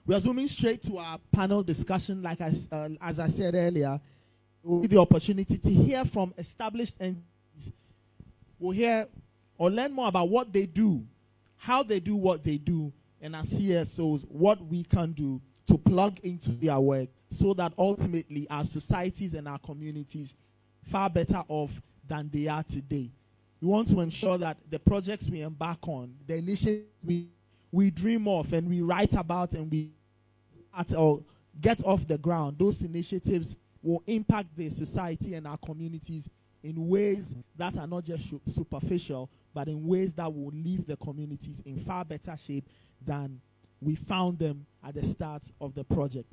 We are zooming straight to our panel discussion. Like as I said earlier, we'll get the opportunity to hear from established entities. We'll hear or learn more about what they do, how they do what they do, and as CSOs, what we can do to plug into their work so that ultimately our societies and our communities far better off than they are today. We want to ensure that the projects we embark on, the initiatives we dream of and we write about and we get off the ground, those initiatives will impact the society and our communities in ways that are not just superficial, but in ways that will leave the communities in far better shape than we found them at the start of the project.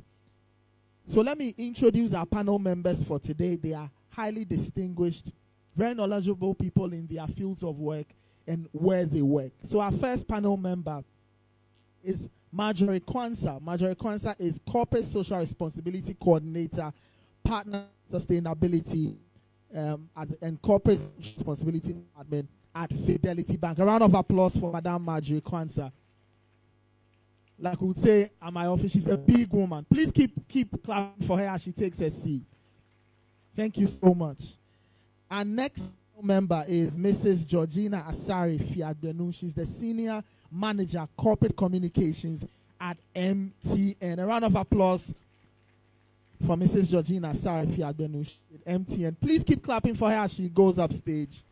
So let me introduce our panel members for today. They are highly distinguished, very knowledgeable people in their fields of work and where they work. So our first panel member is Marjorie Kwanzaa. Marjorie Kwanzaa is Corporate Social Responsibility Coordinator, Partner Sustainability and Corporate Responsibility Admin at Fidelity Bank. A round of applause for Madame Marjorie Kwanzaa. Like we would say at my office, she's a big woman. Please keep clapping for her as she takes her seat. Thank you so much. Our next member is Mrs. Georgina Asari Fiadbenu. She's the Senior Manager, Corporate Communications at MTN. A round of applause for Mrs. Georgina Asari Fiadbenu at MTN. Please keep clapping for her as she goes upstage.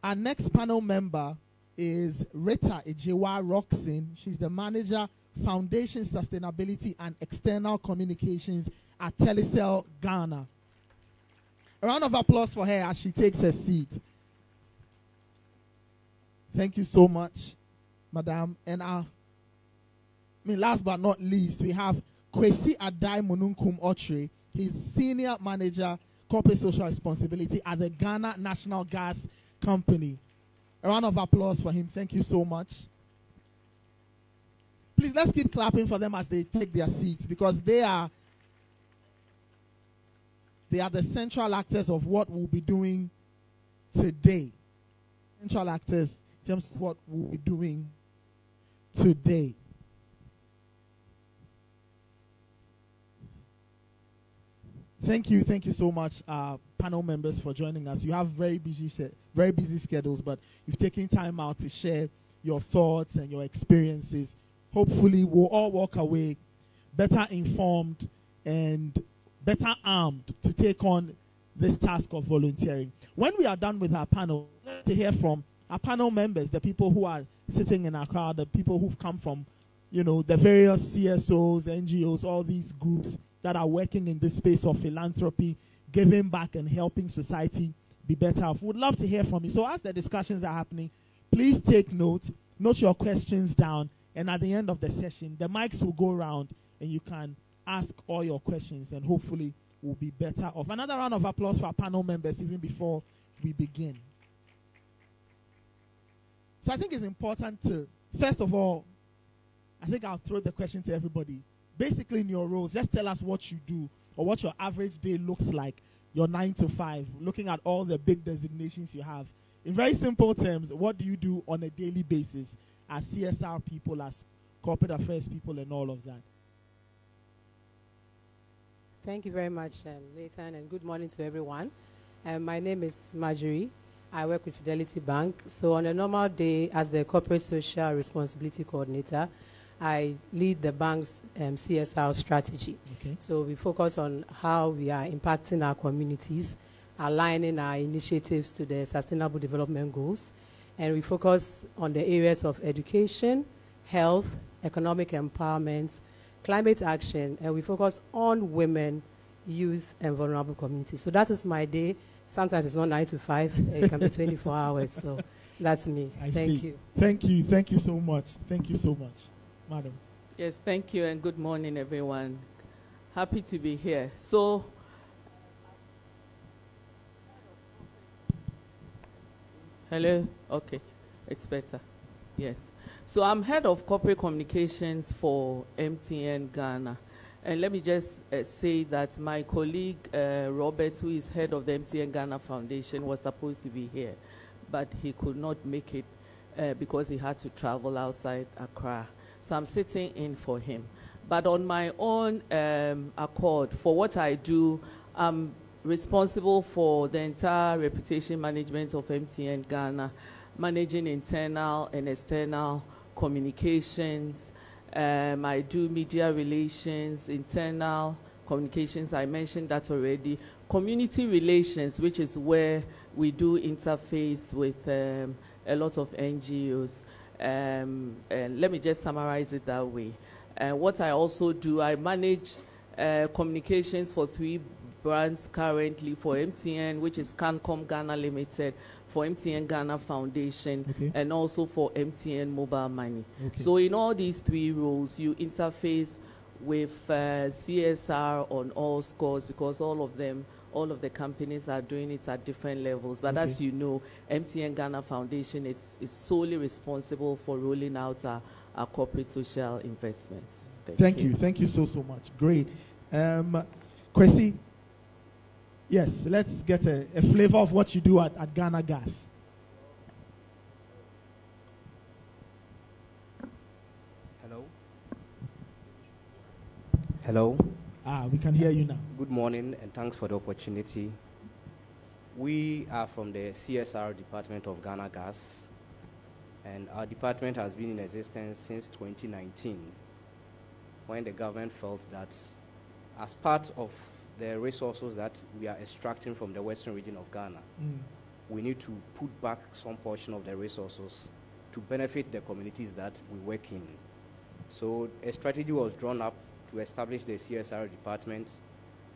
Our next panel member is Rita Ejewa Roxin. She's the Manager, Foundation Sustainability and External Communications at Telecel Ghana. A round of applause for her as she takes her seat. Thank you so much, Madam. And last but not least, we have Kwesi Adai Monunkum Otre. He's Senior Manager, Corporate Social Responsibility at the Ghana National Gas Company. A round of applause for him. Thank you so much. Please, let's keep clapping for them as they take their seats, because they are the central actors of what we'll be doing today. Central actors in terms of what we'll be doing today. Thank you so much, panel members, for joining us. You have very busy schedules, but you've taken time out to share your thoughts and your experiences. Hopefully, we'll all walk away better informed and better armed to take on this task of volunteering. When we are done with our panel, I'd like to hear from our panel members, the people who are sitting in our crowd, the people who've come from, the various CSOs, NGOs, all these groups that are working in this space of philanthropy, giving back and helping society be better off. Would love to hear from you. So as the discussions are happening, please take note your questions down, and at the end of the session, the mics will go around and you can ask all your questions, and hopefully we'll be better off. Another round of applause for our panel members even before we begin. So I think it's important to, first of all, I think I'll throw the question to everybody. Basically, in your roles, just tell us what you do or what your average day looks like, your 9 to 5, looking at all the big designations you have. In very simple terms, what do you do on a daily basis as CSR people, as corporate affairs people, and all of that? Thank you very much, Nathan, and good morning to everyone. My name is Marjorie. I work with Fidelity Bank. So on a normal day, as the Corporate Social Responsibility Coordinator, I lead the bank's CSR strategy. Okay. So we focus on how we are impacting our communities, aligning our initiatives to the Sustainable Development Goals, and we focus on the areas of education, health, economic empowerment, climate action, and we focus on women, youth, and vulnerable communities. So that is my day. Sometimes it's not 9 to 5, it can be 24 hours. So that's me. Thank you. Thank you so much. Thank you so much. Madam. Yes, thank you, and good morning, everyone. Happy to be here. So, hello? Okay, it's better. Yes. So I'm head of corporate communications for MTN Ghana. And let me just say that my colleague, Robert, who is head of the MTN Ghana Foundation, was supposed to be here, but he could not make it because he had to travel outside Accra. So I'm sitting in for him. But on my own accord, for what I do, I'm responsible for the entire reputation management of MTN Ghana, managing internal and external communications. I do media relations, internal communications, I mentioned that already. Community relations, which is where we do interface with a lot of NGOs. And let me just summarize it that way. What I also do, I manage communications for 3 brands currently, for MTN, which is Cancom Ghana Limited, for MTN Ghana Foundation, okay, and also for MTN Mobile Money. Okay. So in all these 3 roles, you interface with CSR on all scores, because all of the companies are doing it at different levels. But okay, as you know, MTN Ghana Foundation is solely responsible for rolling out our corporate social investments. Thank you. Thank you so much. Great. Kwesi, yes, let's get a flavor of what you do at Ghana Gas. Hello. We can hear you now. Good morning, and thanks for the opportunity. We are from the CSR department of Ghana Gas, and our department has been in existence since 2019, when the government felt that as part of the resources that we are extracting from the western region of Ghana, we need to put back some portion of the resources to benefit the communities that we work in. So a strategy was drawn up to establish the CSR department,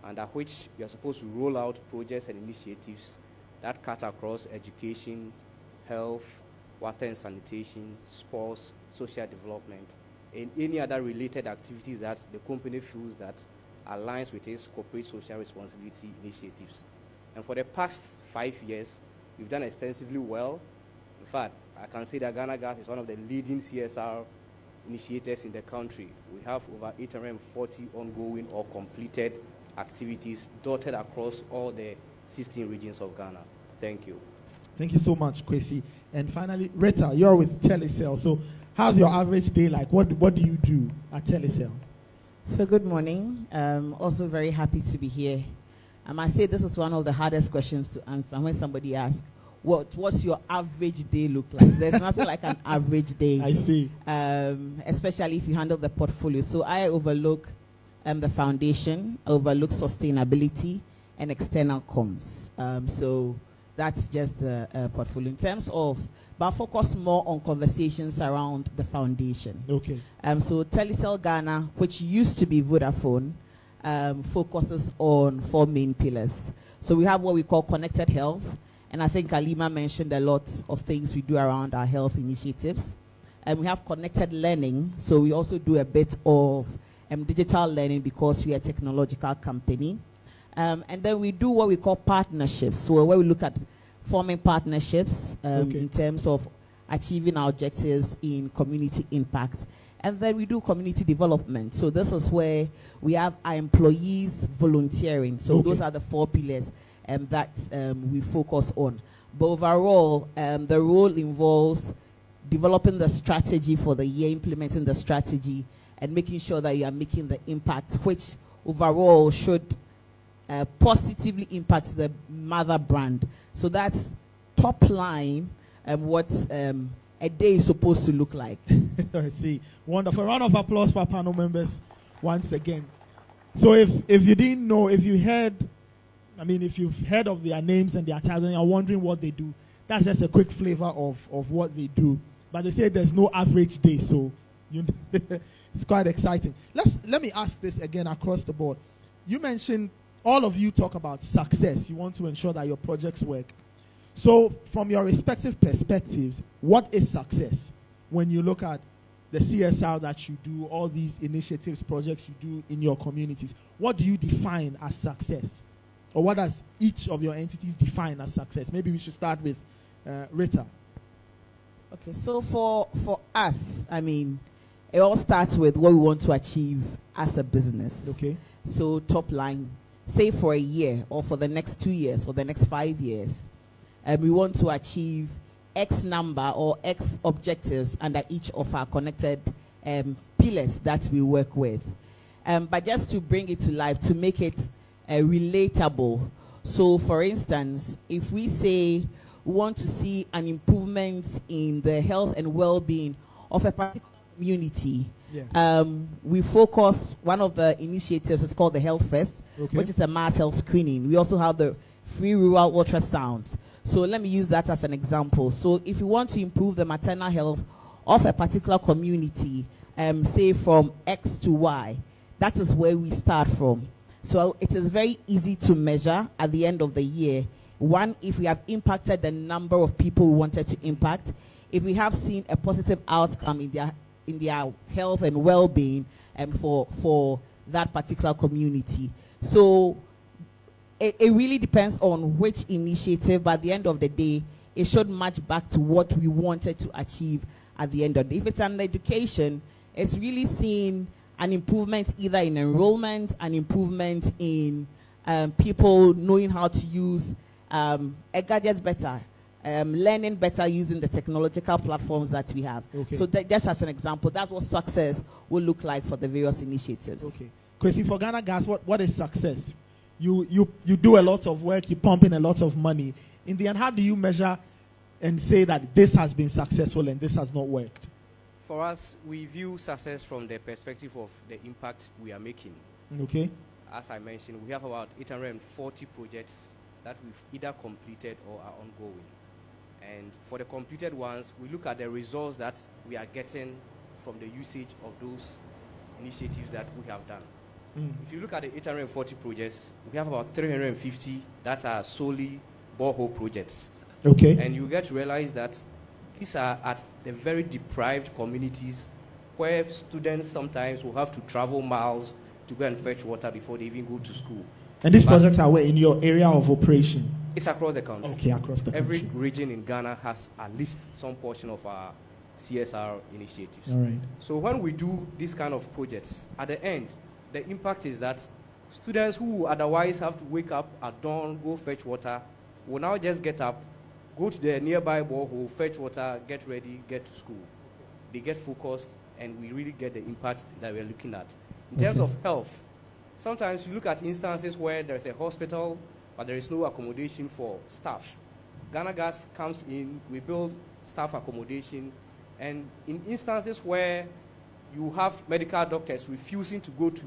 under which we are supposed to roll out projects and initiatives that cut across education, health, water and sanitation, sports, social development, and any other related activities that the company feels that aligns with its corporate social responsibility initiatives. And for the past 5 years, we've done extensively well. In fact, I can say that Ghana Gas is one of the leading CSR initiators in the country. We have over 840 ongoing or completed activities dotted across all the 16 regions of Ghana. Thank you. Thank you so much, Kwesi. And finally, Rita, you're with Telecel. So how's your average day like? What do you do at Telecel? So good morning. Also very happy to be here. I must say this is one of the hardest questions to answer when somebody asks, what's your average day look like? There's nothing like an average day. I see. Especially if you handle the portfolio. So I overlook the foundation, overlook sustainability, and external comms. So that's just the portfolio. In terms of, but focus more on conversations around the foundation. Okay. So Telecel Ghana, which used to be Vodafone, focuses on 4 main pillars. So we have what we call connected health. And I think Alima mentioned a lot of things we do around our health initiatives. And we have connected learning. So we also do a bit of digital learning because we are a technological company. And then we do what we call partnerships. So where we look at forming partnerships in terms of achieving our objectives in community impact. And then we do community development. So this is where we have our employees volunteering. So those are the 4 pillars that we focus on. But overall, the role involves developing the strategy for the year, implementing the strategy, and making sure that you are making the impact, which overall should positively impact the mother brand. So that's top line and what a day is supposed to look like. I see. Wonderful. Round of applause for panel members once again. So if you didn't know, if you've heard of their names and their titles and you're wondering what they do, that's just a quick flavor of what they do. But they say there's no average day, so it's quite exciting. Let me ask this again across the board. You mentioned, all of you talk about success. You want to ensure that your projects work. So from your respective perspectives, what is success when you look at the CSR that you do, all these initiatives, projects you do in your communities? What do you define as success? Or what does each of your entities define as success? Maybe we should start with Rita. Okay, so for us, it all starts with what we want to achieve as a business. Okay. So top line, say for a year or for the next 2 years or the next 5 years, we want to achieve X number or X objectives under each of our connected pillars that we work with. But just to bring it to life, to make it relatable. So, for instance, if we say we want to see an improvement in the health and well-being of a particular community, yes. We focus, one of the initiatives is called the Health First, okay, which is a mass health screening. We also have the free rural ultrasound. So let me use that as an example. So if you want to improve the maternal health of a particular community, say from X to Y, that is where we start from. So it is very easy to measure at the end of the year. One, if we have impacted the number of people we wanted to impact, if we have seen a positive outcome in their health and well-being for that particular community. So it really depends on which initiative, but at the end of the day, it should match back to what we wanted to achieve at the end of the day. If it's an education, it's really seeing an improvement either in enrollment, an improvement in people knowing how to use gadgets better, learning better using the technological platforms that we have. Okay. So just as an example, that's what success will look like for the various initiatives. Okay. Kwesi, for Ghana Gas, what is success? You do a lot of work, you pump in a lot of money. In the end, how do you measure and say that this has been successful and this has not worked? For us, we view success from the perspective of the impact we are making. Okay. As I mentioned, we have about 840 projects that we've either completed or are ongoing. And for the completed ones, we look at the results that we are getting from the usage of those initiatives that we have done. If you look at the 840 projects, we have about 350 that are solely borehole projects. Okay. And you get to realize that these are at the very deprived communities where students sometimes will have to travel miles to go and fetch water before they even go to school. And these projects are where in your area of operation? It's across the country. Okay, across the country. Every region in Ghana has at least some portion of our CSR initiatives. All right. So when we do these kind of projects, at the end, the impact is that students who otherwise have to wake up at dawn, go fetch water, will now just get up, go to the nearby borehole, fetch water, get ready, get to school. They get focused, and we really get the impact that we're looking at. In terms of health, sometimes you look at instances where there's a hospital, but there is no accommodation for staff. Ghana Gas comes in, we build staff accommodation, and in instances where you have medical doctors refusing to go to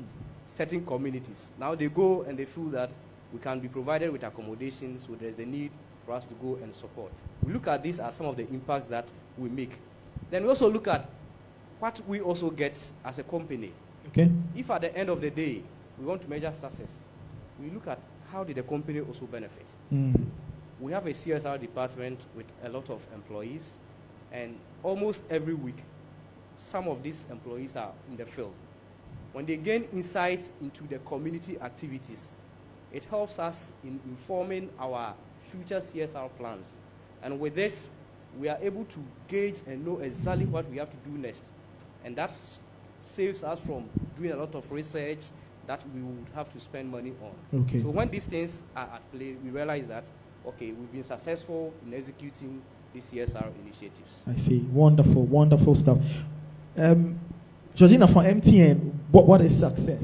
certain communities, now they go and they feel that we can be provided with accommodation, so there's the need for us to go and support. We look at this as some of the impacts that we make. Then we also look at what we also get as a company. Okay. If at the end of the day we want to measure success, we look at how did the company also benefit. We have a CSR department with a lot of employees, and almost every week some of these employees are in the field. When they gain insights into the community activities, it helps us in informing our future CSR plans. And with this, we are able to gauge and know exactly what we have to do next. And that saves us from doing a lot of research that we would have to spend money on. Okay. So when these things are at play, we realize that, okay, we've been successful in executing these CSR initiatives. I see. Wonderful, wonderful stuff. Georgina, for MTN, what is success?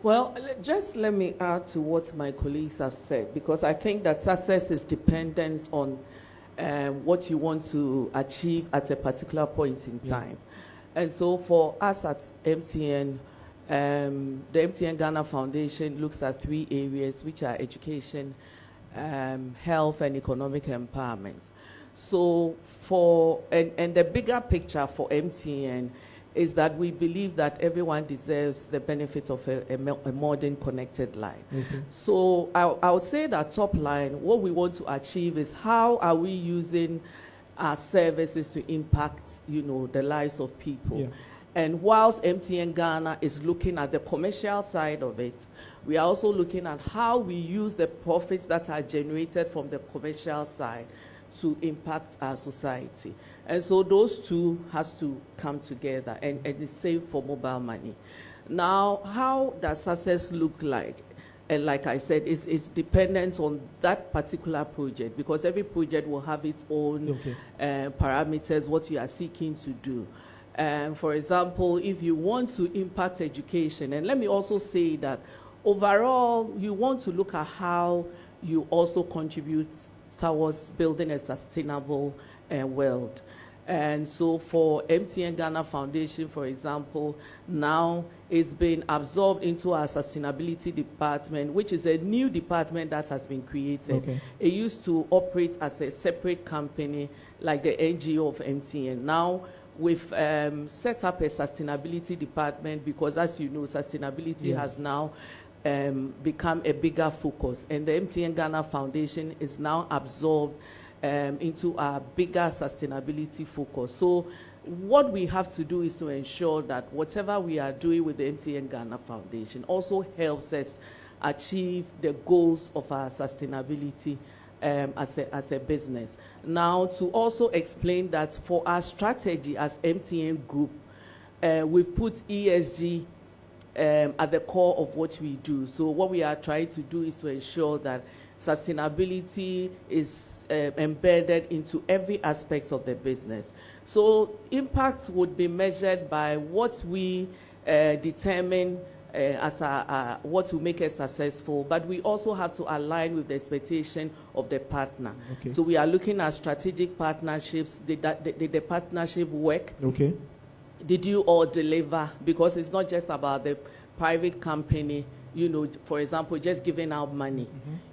Well, just let me add to what my colleagues have said, because I think that success is dependent on what you want to achieve at a particular point in time. And so for us at MTN, the MTN Ghana Foundation looks at 3 areas, which are education, health, and economic empowerment. So and the bigger picture for MTN is that we believe that everyone deserves the benefits of a modern connected life. So I would say that top line, what we want to achieve is how are we using our services to impact, the lives of people. And whilst MTN Ghana is looking at the commercial side of it, we are also looking at how we use the profits that are generated from the commercial side to impact our society. And so those two has to come together, and the same for mobile money. Now, how does success look like? And like I said, it's dependent on that particular project, because every project will have its own parameters, what you are seeking to do. For example, if you want to impact education, and let me also say that overall, you want to look at how you also contribute towards building a sustainable world. And so for MTN Ghana Foundation, for example, now it's been absorbed into our sustainability department, which is a new department that has been created. Okay. It used to operate as a separate company like the NGO of MTN. Now we've set up a sustainability department because, as you know, sustainability has now become a bigger focus. And the MTN Ghana Foundation is now absorbed into our bigger sustainability focus. So what we have to do is to ensure that whatever we are doing with the MTN Ghana Foundation also helps us achieve the goals of our sustainability as a business. Now, to also explain that for our strategy as MTN Group, we've put ESG at the core of what we do. So what we are trying to do is to ensure that sustainability is embedded into every aspect of the business. So impact would be measured by what we determine as what will make us successful, but we also have to align with the expectation of the partner. Okay. So we are looking at strategic partnerships. Did the partnership work? Okay. Did you all deliver? Because it's not just about the private company, you know, for example, just giving out money.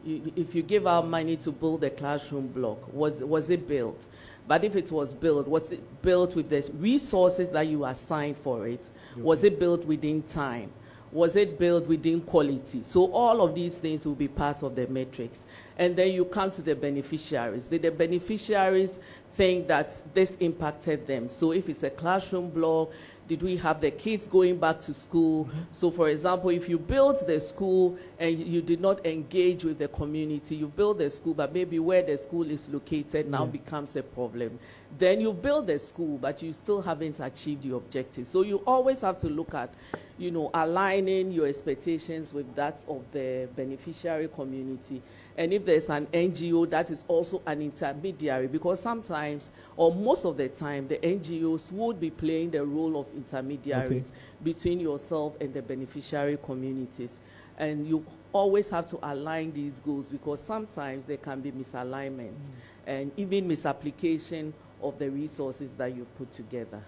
If you give out money to build a classroom block, was it built? But if it was built, was it built with the resources that you assigned for it? Okay. Was it built within time? Was it built within quality? So all of these things will be part of the metrics. And then you come to the beneficiaries. Did the beneficiaries think that this impacted them? So if it's a classroom block, did we have the kids going back to school? So for example, if you built the school and you did not engage with the community, you build the school, but maybe where the school is located now becomes a problem. Then you build the school, but you still haven't achieved your objectives. So you always have to look at, you know, aligning your expectations with that of the beneficiary community. And if there's an NGO, that is also an intermediary, because sometimes, or most of the time, the NGOs would be playing the role of intermediaries between yourself and the beneficiary communities. And you always have to align these goals, because sometimes there can be misalignments and even misapplication of the resources that you put together.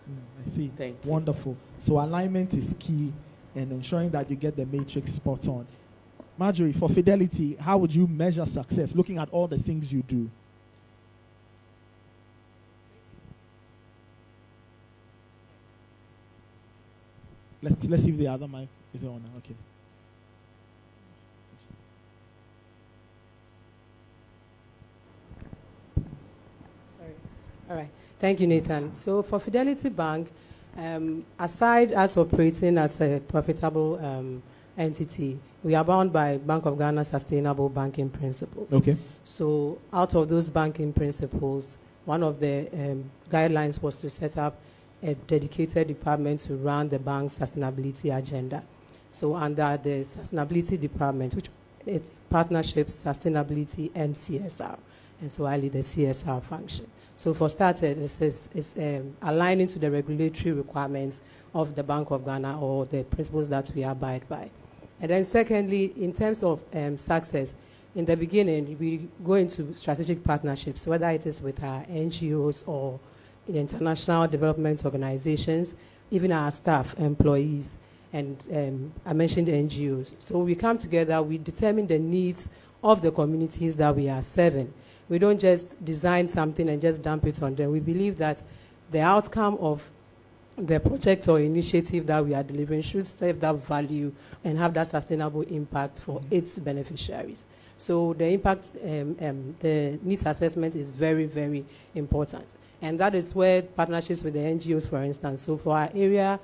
I see. Thank you. Wonderful. So alignment is key, and ensuring that you get the matrix spot on. Marjorie, for Fidelity, how would you measure success, looking at all the things you do? Let's see if the other mic is on. Okay. Sorry. All right. Thank you, Nathan. So for Fidelity Bank, aside us operating as a profitable entity, we are bound by Bank of Ghana sustainable banking principles. Okay. So out of those banking principles, one of the guidelines was to set up a dedicated department to run the bank's sustainability agenda. So under the sustainability department, which it's partnerships, sustainability, and CSR. And so I lead the CSR function. So for starters, it's aligning to the regulatory requirements of the Bank of Ghana, or the principles that we abide by. And then secondly, in terms of success, in the beginning, we go into strategic partnerships, whether it is with our NGOs or in international development organizations, even our staff, employees, and I mentioned NGOs. So we come together, we determine the needs of the communities that we are serving. We don't just design something and just dump it on them. We believe that the outcome of the project or initiative that we are delivering should serve that value and have that sustainable impact for its beneficiaries. So the impact, the needs assessment is very, very important. And that is where partnerships with the NGOs, for instance. So for our area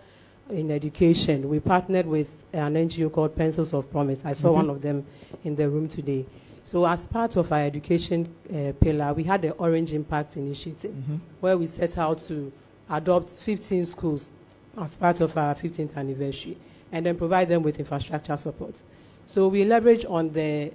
in education, we partnered with an NGO called Pencils of Promise. I saw one of them in the room today. So as part of our education pillar, we had the Orange Impact Initiative, where we set out to adopt 15 schools as part of our 15th anniversary, and then provide them with infrastructure support. So we leverage on the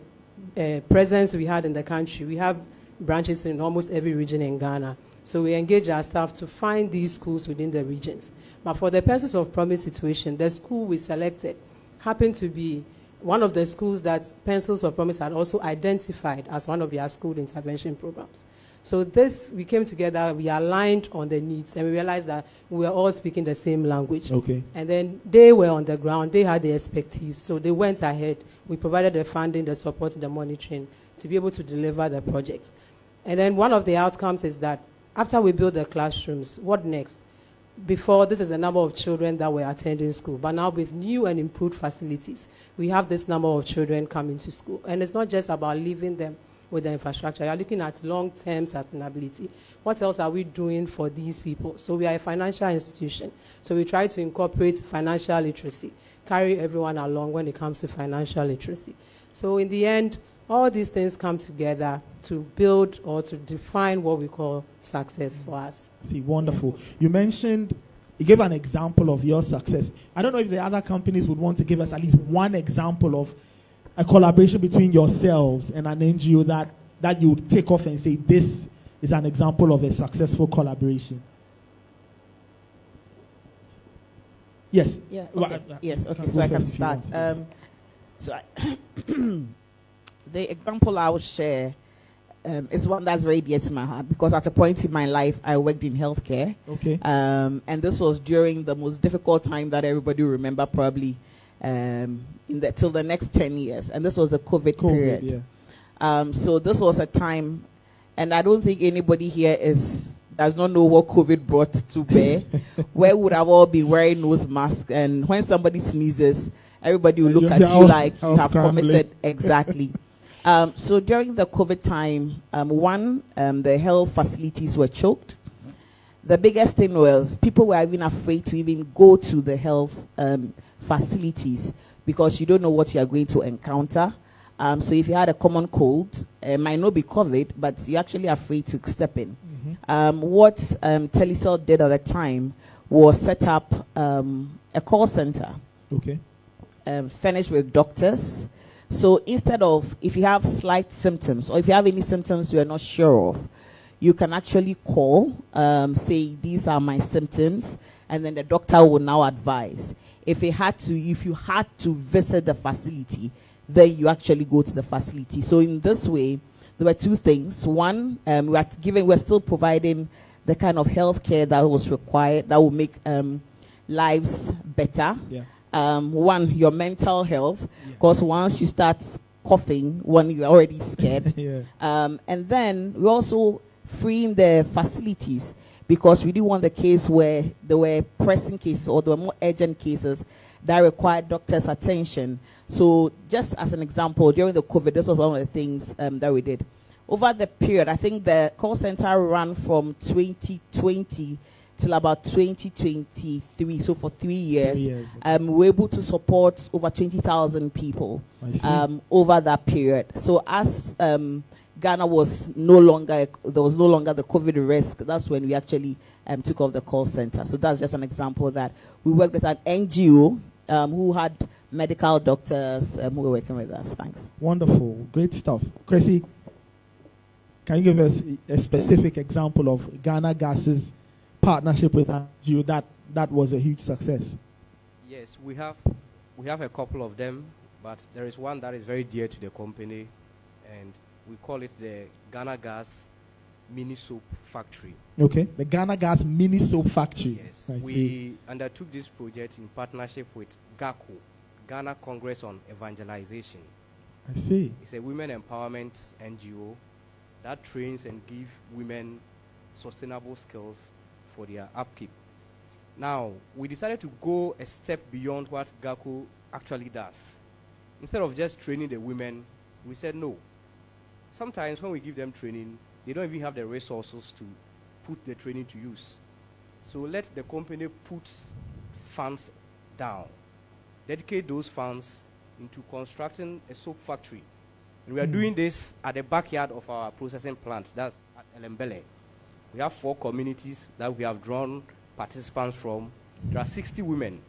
presence we had in the country. We have branches in almost every region in Ghana. So we engage our staff to find these schools within the regions. But for the persons of promise situation, the school we selected happened to be one of the schools that Pencils of Promise had also identified as one of their school intervention programs. So this, we came together, we aligned on the needs, and we realized that we were all speaking the same language. Okay. And then they were on the ground, they had the expertise, so they went ahead. We provided the funding, the support, the monitoring to be able to deliver the project. And then one of the outcomes is that after we build the classrooms, what next? Before, this is a number of children that were attending school, but now with new and improved facilities, we have this number of children coming to school. And it's not just about leaving them with the infrastructure. You're looking at long-term sustainability. What else are we doing for these people? So we are a financial institution. So we try to incorporate financial literacy, carry everyone along when it comes to financial literacy. So in the end, all these things come together to build or to define what we call success for us. See, wonderful. You gave an example of your success. I don't know if the other companies would want to give us at least one example of a collaboration between yourselves and an NGO that you would take off and say, this is an example of a successful collaboration. Yes. Yeah. Okay. Yes. Okay. So I can start. The example I would share is one that's very dear to my heart, because at a point in my life I worked in healthcare. Okay. And this was during the most difficult time that everybody will remember, probably till the next 10 years, and this was the COVID period. Yeah. So this was a time, and I don't think anybody here does not know what COVID brought to bear. Where would have all been wearing nose masks, and when somebody sneezes, everybody will look at you like you have committed. Exactly. So during the COVID time, the health facilities were choked. The biggest thing was people were even afraid to even go to the health facilities, because you don't know what you are going to encounter. So if you had a common cold, it might not be COVID, but you're actually afraid to step in. Mm-hmm. What Telecel did at the time was set up a call center. Okay. Furnished with doctors. So instead of, if you have slight symptoms, or if you have any symptoms you are not sure of, you can actually call, say, these are my symptoms, and then the doctor will now advise. If you had to visit the facility, then you actually go to the facility. So in this way, there were two things. One, we're still providing the kind of health care that was required that will make lives better. Yeah. One, your mental health, because once you start coughing, you're already scared. Yeah. And then we're also freeing the facilities, because we didn't want the case where there were pressing cases or there were more urgent cases that required doctors' attention. So just as an example, during the COVID, this was one of the things that we did. Over the period, I think the call center ran from 2020 till about 2023, so for 3 years. 3 years. We were able to support over 20,000 people over that period. So as Ghana was there was no longer the COVID risk, that's when we actually took off the call center. So that's just an example that we worked with an NGO who had medical doctors who were working with us. Thanks. Wonderful. Great stuff. Chrissy, can you give us a specific example of Ghana Gas's partnership with NGO that was a huge success? Yes, we have a couple of them, but there is one that is very dear to the company, and we call it the Ghana Gas Mini Soap Factory. Okay, the Ghana Gas Mini Soap Factory. Yes, we undertook this project in partnership with GACO, Ghana Congress on Evangelization. I see. It's a women empowerment NGO that trains and gives women sustainable skills for their upkeep. Now, we decided to go a step beyond what GACO actually does. Instead of just training the women, we said no. Sometimes when we give them training, they don't even have the resources to put the training to use. So let the company put funds down, dedicate those funds into constructing a soap factory. And we are doing this at the backyard of our processing plant, that's at Elembele. We have 4 communities that we have drawn participants from. There are 60 women.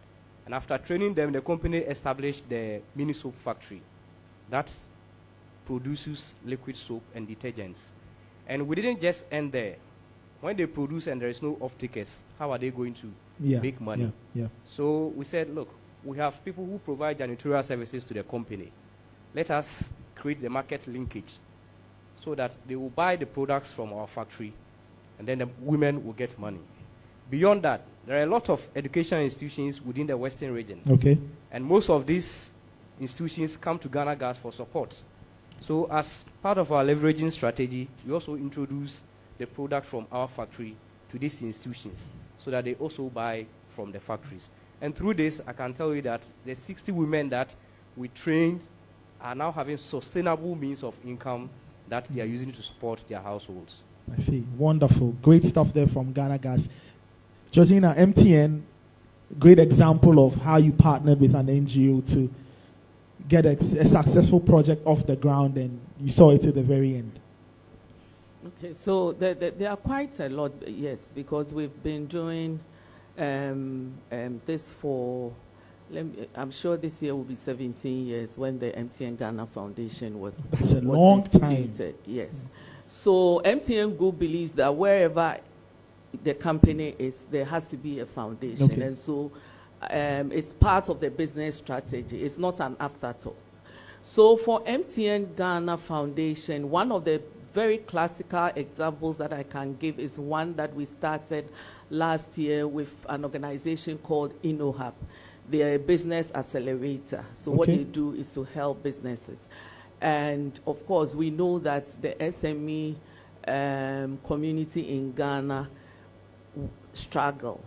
And after training them, the company established the mini soap factory. that produces liquid soap and detergents. And we didn't just end there. When they produce and there is no off-takers, how are they going to make money? So we said, look, we have people who provide janitorial services to the company. Let us create the market linkage so that they will buy the products from our factory and then the women will get money. Beyond that, there are a lot of educational institutions within the Western region. Okay. And most of these institutions come to Ghana Gas for support. So as part of our leveraging strategy, we also introduce the product from our factory to these institutions so that they also buy from the factories. And through this, I can tell you that the 60 women that we trained are now having sustainable means of income that they are using to support their households. I see. Wonderful. Great stuff there from Ghana Gas. Georgina, MTN, great example of how you partnered with an NGO to get a successful project off the ground, and you saw it to the very end. Okay, so there are quite a lot, yes, because we've been doing this for, I'm sure this year will be 17 years when the MTN Ghana Foundation was That's a long instituted. time. Yes. So MTN Group believes that wherever the company is, there has to be a foundation. Okay. And so it's part of the business strategy. It's not an afterthought. So for MTN Ghana Foundation, one of the very classical examples that I can give is one that we started last year with an organization called InnoHub. They are a business accelerator. So what they do is to help businesses. And of course, we know that the SME community in Ghana struggle,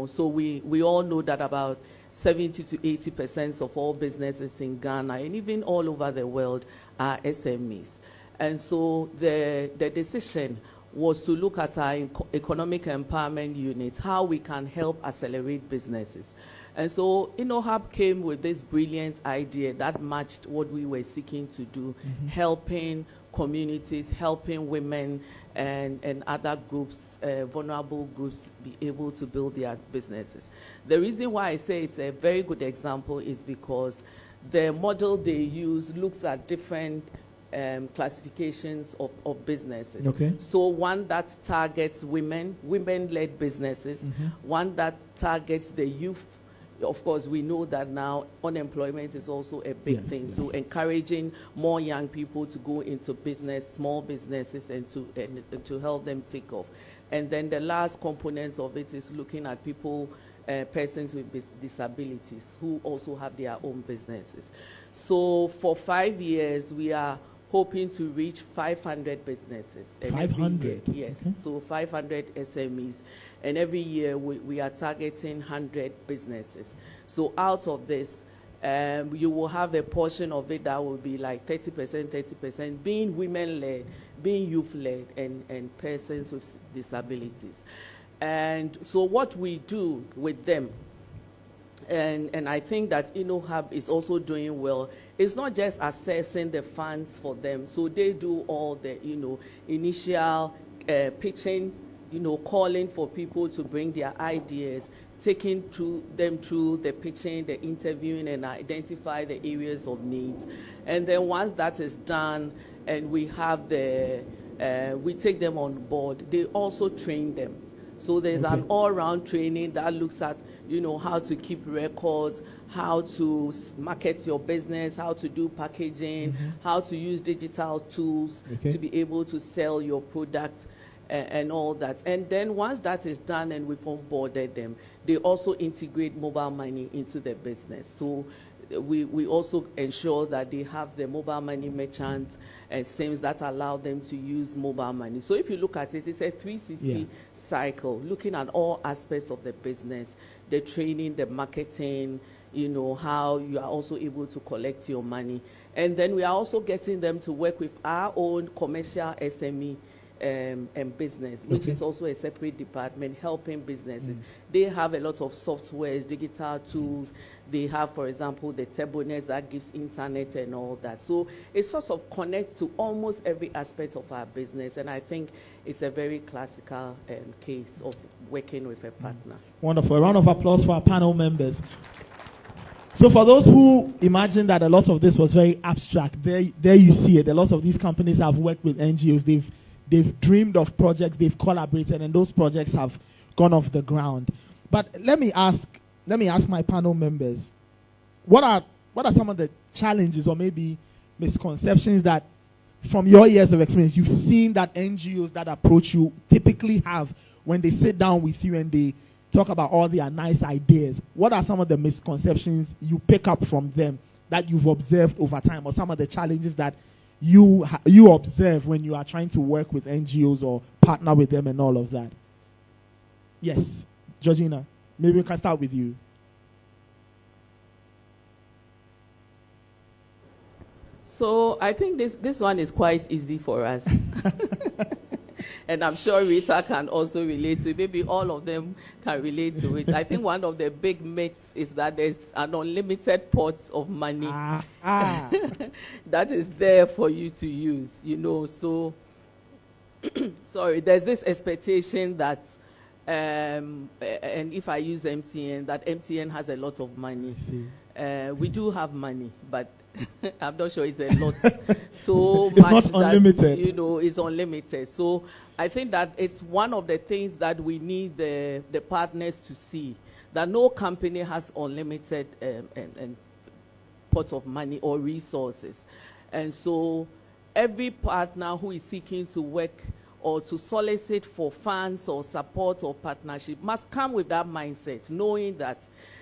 So we all know that about 70 to 80% of all businesses in Ghana and even all over the world are SMEs. And so the decision was to look at our economic empowerment units, how we can help accelerate businesses. And so InnoHub came with this brilliant idea that matched what we were seeking to do, helping communities, helping women and other groups, vulnerable groups, be able to build their businesses. The reason why I say it's a very good example is because the model they use looks at different classifications of businesses. Okay. So one that targets women-led businesses, one that targets the youth. Of course, we know that now unemployment is also a big thing. So encouraging more young people to go into business, small businesses, and to help them take off. And then the last component of it is looking at people, persons with disabilities who also have their own businesses. So for 5 years, we are hoping to reach 500 businesses. 500? Yes, so 500 SMEs. And every year we are targeting 100 businesses. So out of this, you will have a portion of it that will be like 30%, being women-led, being youth-led, and persons with disabilities. And so what we do with them, and I think that InnoHub is also doing well, it's not just assessing the funds for them. So they do all the, initial pitching, calling for people to bring their ideas, taking them through the pitching, the interviewing, and identify the areas of needs. And then once that is done, and we have we take them on board, they also train them. So there's an all-round training that looks at, how to keep records, how to market your business, how to do packaging, how to use digital tools to be able to sell your product and all that. And then once that is done and we've onboarded them, they also integrate mobile money into their business. So we also ensure that they have the mobile money merchants and SIMs that allow them to use mobile money. So if you look at it, it's a 360 cycle, looking at all aspects of the business, the training, the marketing, how you are also able to collect your money. And then we are also getting them to work with our own commercial SME and business, which is also a separate department helping businesses. They have a lot of softwares, digital tools. They have, for example, the TurboNet that gives internet and all that. So it sort of connects to almost every aspect of our business, and I think it's a very classical case of working with a partner. Wonderful. A round of applause for our panel members. So for those who imagine that a lot of this was very abstract, there you see it. A lot of these companies have worked with NGOs. They've dreamed of projects, they've collaborated, and those projects have gone off the ground. But let me ask my panel members, what are some of the challenges or maybe misconceptions that from your years of experience you've seen that NGOs that approach you typically have when they sit down with you and they talk about all their nice ideas? What are some of the misconceptions you pick up from them that you've observed over time, or some of the challenges that you observe when you are trying to work with NGOs or partner with them and all of that? Yes, Georgina, maybe we can start with you. So I think this one is quite easy for us. And I'm sure Rita can also relate to it. Maybe all of them can relate to it. I think one of the big myths is that there's an unlimited pot of money that is there for you to use, So, sorry, there's this expectation that, and if I use MTN, that MTN has a lot of money. We do have money, but I'm not sure it's a lot. So it's much not that, unlimited. It's unlimited. So I think that it's one of the things that we need the partners to see, that no company has unlimited and pot of money or resources. And so every partner who is seeking to work or to solicit for funds or support or partnership must come with that mindset, knowing that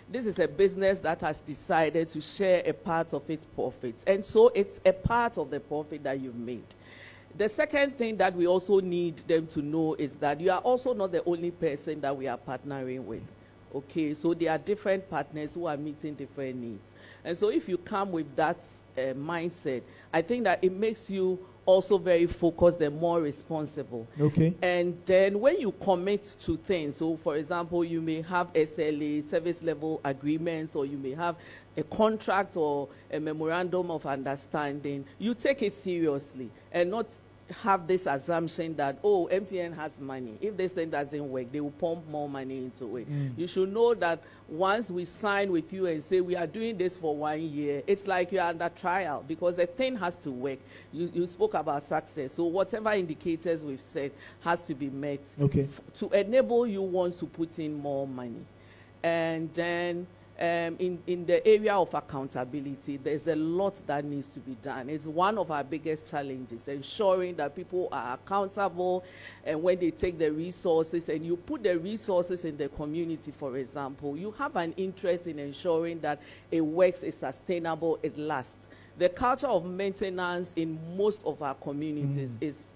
this is a business that has decided to share a part of its profits. And so it's a part of the profit that you've made. The second thing that we also need them to know is that you are also not the only person that we are partnering with. Okay, so there are different partners who are meeting different needs. And so if you come with that mindset, I think that it makes you also very focused and more responsible. Okay. And then when you commit to things, so for example, you may have SLA, service level agreements, or you may have a contract or a memorandum of understanding, you take it seriously and not have this assumption that, oh, MTN has money. If this thing doesn't work, they will pump more money into it. You should know that once we sign with you and say we are doing this for 1 year, it's like you are under trial, because the thing has to work. You spoke about success. So whatever indicators we've said has to be met to enable you want to put in more money. And then in the area of accountability, there's a lot that needs to be done. It's one of our biggest challenges, ensuring that people are accountable, and when they take the resources and you put the resources in the community, for example, you have an interest in ensuring that it works, it's sustainable, it lasts. The culture of maintenance in most of our communities is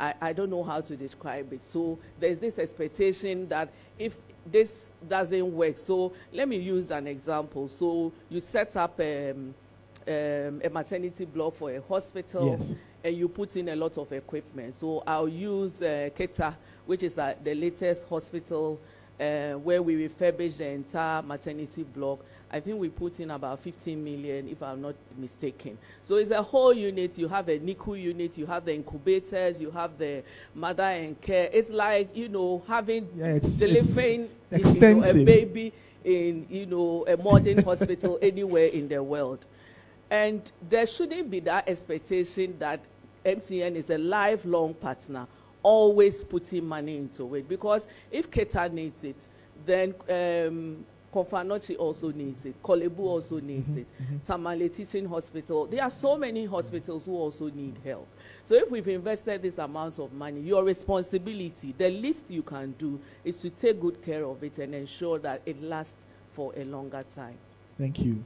I don't know how to describe it. So there's this expectation that if this doesn't work, so let me use an example. So you set up a maternity block for a hospital, and you put in a lot of equipment. So I'll use Keta, which is the latest hospital where we refurbish the entire maternity block. I think we put in about 15 million, if I'm not mistaken. So it's a whole unit. You have a NICU unit, you have the incubators, you have the mother and care. It's like, delivering a baby in, a modern hospital anywhere in the world. And there shouldn't be that expectation that MTN is a lifelong partner, always putting money into it. Because if Keta needs it, then Konfanochi also needs it. Kolebu also needs it. Tamale Teaching Hospital. There are so many hospitals who also need help. So if we've invested this amount of money, your responsibility, the least you can do is to take good care of it and ensure that it lasts for a longer time. Thank you.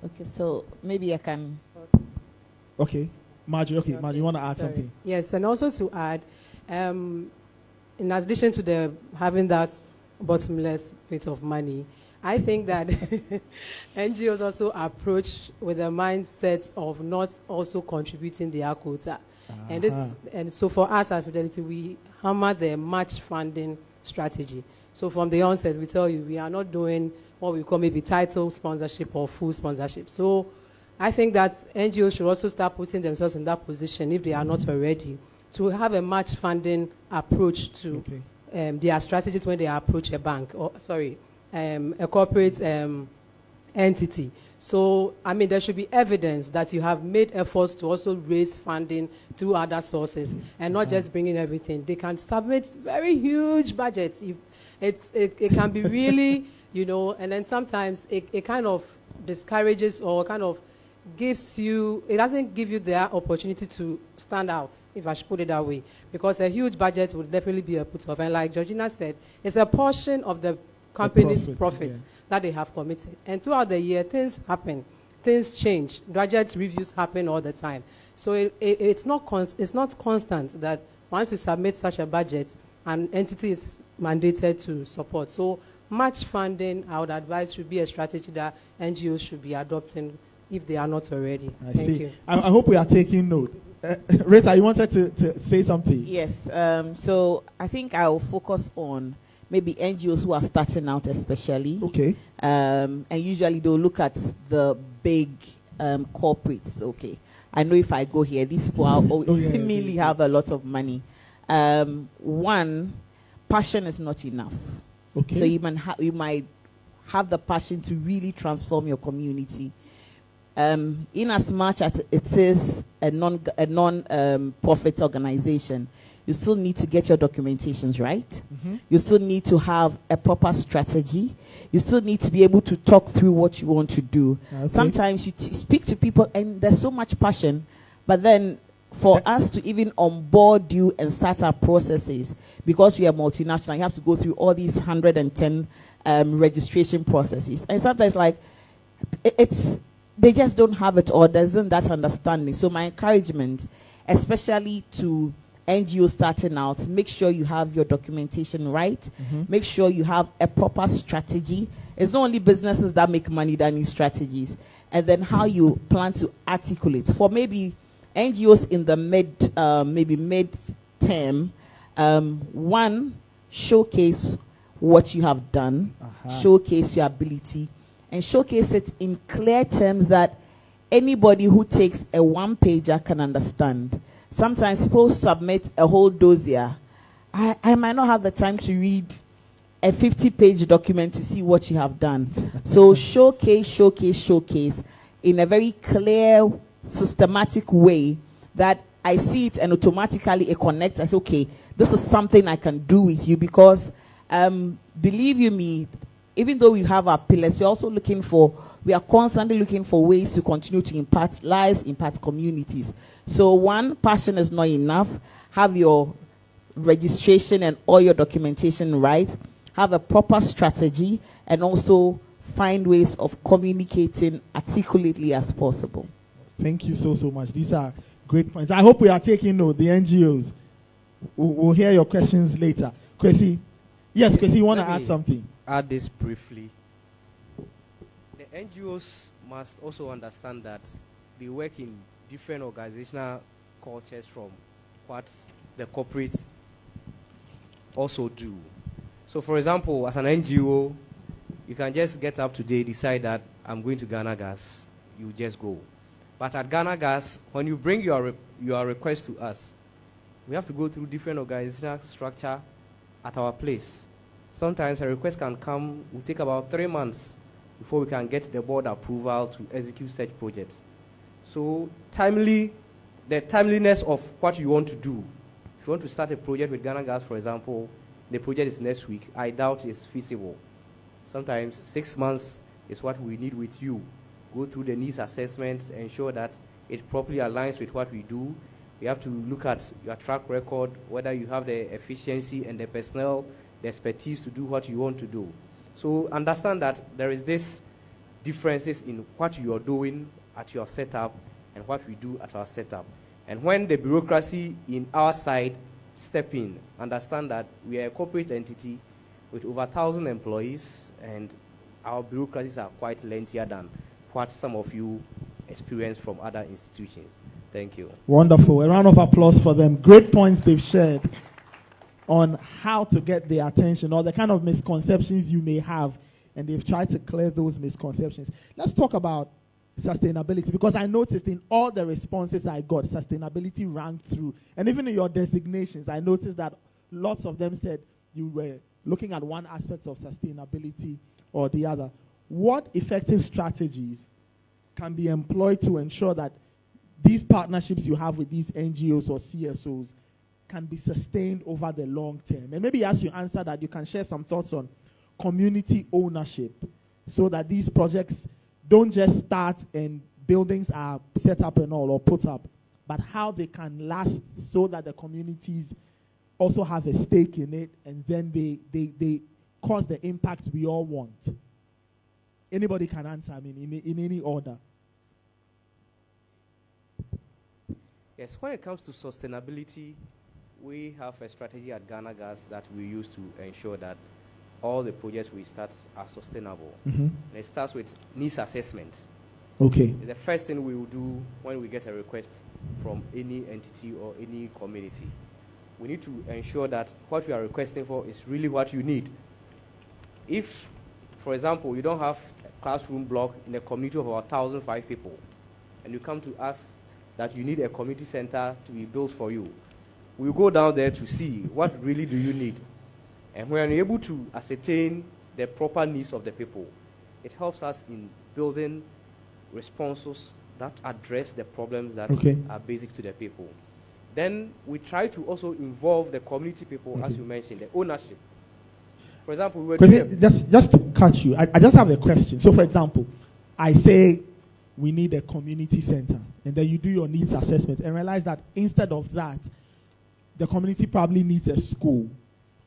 Okay, so maybe I can. Okay, Marjorie. Okay, Marjorie, you want to add something? Yes, and also to add, in addition to having that bottomless pit of money, I think that NGOs also approach with a mindset of not also contributing their quota. And so for us at Fidelity, we hammer the match funding strategy. So from the onset, we tell you we are not doing what we call maybe title sponsorship or full sponsorship. So I think that NGOs should also start putting themselves in that position, if they are not already, to have a match funding approach to their strategies when they approach a bank, or a corporate entity. So, I mean, there should be evidence that you have made efforts to also raise funding through other sources and not just bringing everything. They can submit very huge budgets. It can be really, and then sometimes it kind of discourages or kind of it doesn't give you the opportunity to stand out, if I should put it that way, because a huge budget would definitely be a put-off. And like Georgina said, it's a portion of the company's profits that they have committed. And throughout the year, things happen. Things change. Budget reviews happen all the time. So it's not constant that once you submit such a budget, an entity is mandated to support. So match funding, I would advise, should be a strategy that NGOs should be adopting if they are not already. Thank you. I hope we are taking note. Rita, you wanted to say something? Yes. So I think I will focus on maybe NGOs who are starting out especially. Okay. And usually they'll look at the big corporates. Okay. I know if I go here, these people seemingly have a lot of money. One, passion is not enough. Okay. So you might have the passion to really transform your community. In as much as it is a non-profit organization, you still need to get your documentations right. Mm-hmm. You still need to have a proper strategy. You still need to be able to talk through what you want to do. Okay. Sometimes you speak to people and there's so much passion, but then for us to even onboard you and start our processes, because we are multinational, you have to go through all these 110 registration processes. And sometimes they just don't have it, or there isn't that understanding. So my encouragement, especially to NGOs starting out, make sure you have your documentation right. Mm-hmm. Make sure you have a proper strategy. It's not only businesses that make money that need strategies. And then how you plan to articulate. For maybe NGOs in the mid-term, one, showcase what you have done, showcase your ability, and showcase it in clear terms that anybody who takes a one-pager can understand. Sometimes people submit a whole dossier. I might not have the time to read a 50-page document to see what you have done. So showcase in a very clear, systematic way that I see it and automatically it connects. I say, okay, this is something I can do with you, because believe you me, even though we have our pillars, we are constantly looking for ways to continue to impact lives, impact communities. So one, passion is not enough. Have your registration and all your documentation right. Have a proper strategy, and also find ways of communicating articulately as possible. Thank you so much. These are great points. I hope we are taking note, the NGOs. We'll hear your questions later. Kwesi. Yes, Kwesi, you want to add something? Add this briefly. The NGOs must also understand that they work in different organizational cultures from what the corporates also do. So, for example, as an NGO, you can just get up today, decide that I'm going to Ghana Gas, you just go. But at Ghana Gas, when you bring your request to us, we have to go through different organizational structure at our place. Sometimes a request can come, will take about 3 months before we can get the board approval to execute such projects. So the timeliness of what you want to do. If you want to start a project with Ghana Gas, for example, the project is next week, I doubt it's feasible. Sometimes 6 months is what we need with you. Go through the needs assessments, ensure that it properly aligns with what we do. We have to look at your track record, whether you have the efficiency and the personnel, the expertise to do what you want to do. So understand that there is this differences in what you are doing at your setup and what we do at our setup. And when the bureaucracy in our side step in, understand that we are a corporate entity with over 1,000 employees, and our bureaucracies are quite lengthier than what some of you experience from other institutions. Thank you. Wonderful. A round of applause for them. Great points they've shared on how to get their attention, or the kind of misconceptions you may have, and they've tried to clear those misconceptions. Let's talk about sustainability, because I noticed in all the responses I got, sustainability ranked through. And even in your designations, I noticed that lots of them said you were looking at one aspect of sustainability or the other. What effective strategies can be employed to ensure that these partnerships you have with these NGOs or CSOs can be sustained over the long term? And maybe as you answer that, you can share some thoughts on community ownership, so that these projects don't just start and buildings are set up and all or put up, but how they can last so that the communities also have a stake in it, and then they cause the impact we all want. Anybody can answer, I mean, in any order. Yes, when it comes to sustainability, we have a strategy at Ghana Gas that we use to ensure that all the projects we start are sustainable. Mm-hmm. And it starts with needs assessment. Okay. It's the first thing we will do when we get a request from any entity or any community. We need to ensure that what we are requesting for is really what you need. If, for example, you don't have a classroom block in a community of about 1,005 people, and you come to us that you need a community center to be built for you, we'll go down there to see what really do you need. And when we're able to ascertain the proper needs of the people, it helps us in building responses that address the problems that are basic to the people. Then we try to also involve the community people, as you mentioned, the ownership. For example, we were just to catch you, I just have a question. So, for example, I say we need a community center, and then you do your needs assessment and realize that instead of that, the community probably needs a school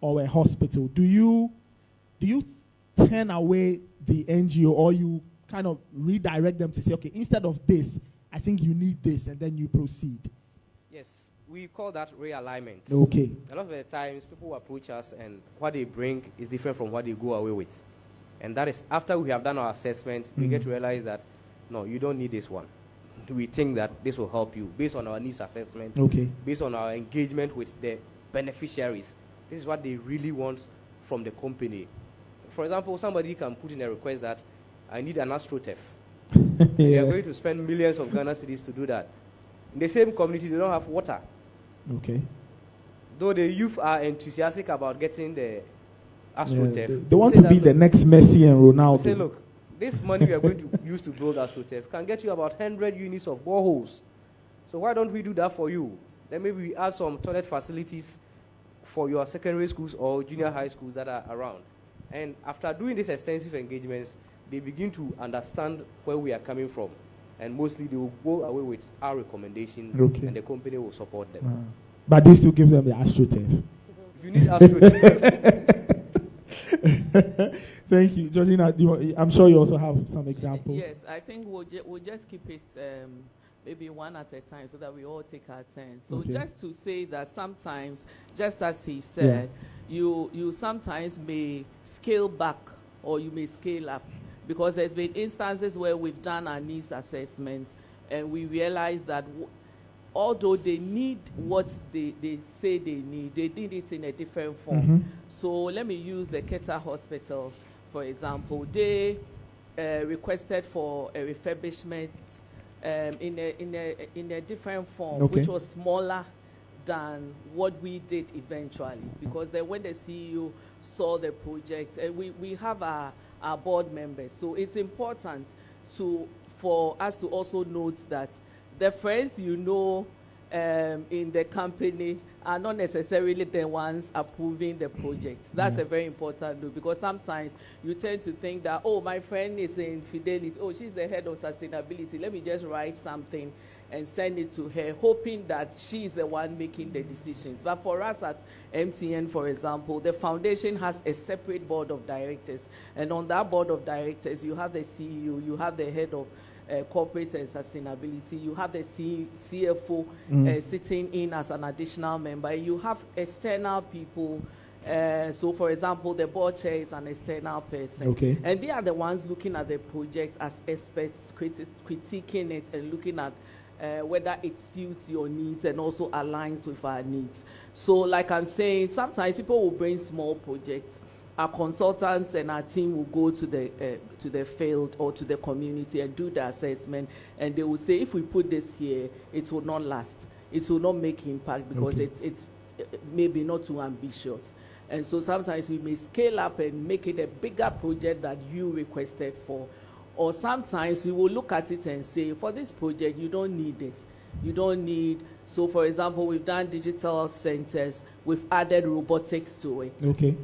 or a hospital. Do you turn away the NGO, or you kind of redirect them to say, okay, instead of this, I think you need this, and then you proceed? Yes, we call that realignment. Okay. A lot of the times people approach us and what they bring is different from what they go away with. And that is after we have done our assessment, we get to realize that, no, you don't need this one. We think that this will help you based on our needs assessment, based on our engagement with the beneficiaries. This is what they really want from the company. For example, somebody can put in a request that I need an AstroTurf. They are going to spend millions of Ghana cedis to do that. In the same community, they don't have water. Okay. Though the youth are enthusiastic about getting the AstroTurf. They want to be the next Messi and Ronaldo. Say, look, this money we are going to use to build AstroTurf can get you about 100 units of boreholes. So why don't we do that for you? Then maybe we add some toilet facilities for your secondary schools or junior high schools that are around. And after doing these extensive engagements, they begin to understand where we are coming from. And mostly they will go away with our recommendation, and the company will support them. But they still give them the AstroTurf. If you need AstroTurf. Thank you. Georgina, I'm sure you also have some examples. Yes, I think we'll just keep it maybe one at a time so that we all take our turn. So just to say that sometimes, just as he said, you sometimes may scale back or you may scale up, because there's been instances where we've done our needs assessments and we realize that although they need what they say they need it in a different form. So let me use the Keta Hospital, for example. They requested for a refurbishment in a different form, which was smaller than what we did eventually. Because then when the CEO saw the project, we have our board members. So it's important for us to also note that the friends in the company are not necessarily the ones approving the project. That's a very important note, because sometimes you tend to think that, oh, my friend is in Fidelis, oh, she's the head of sustainability, let me just write something and send it to her, hoping that she is the one making the decisions. But for us at MTN, for example, the foundation has a separate board of directors, and on that board of directors, you have the CEO, you have the head of corporate and sustainability, you have the CFO sitting in as an additional member, you have external people. So, for example, the board chair is an external person, and they are the ones looking at the project as experts, critiquing it and looking at whether it suits your needs and also aligns with our needs. So, like I'm saying, sometimes people will bring small projects. Our consultants and our team will go to the field or to the community and do the assessment, and they will say, if we put this here, it will not last. It will not make impact because it's maybe not too ambitious. And so sometimes we may scale up and make it a bigger project that you requested for. Or sometimes we will look at it and say, for this project, you don't need this. You don't need, so for example, we've done digital centers, we've added robotics to it. Okay.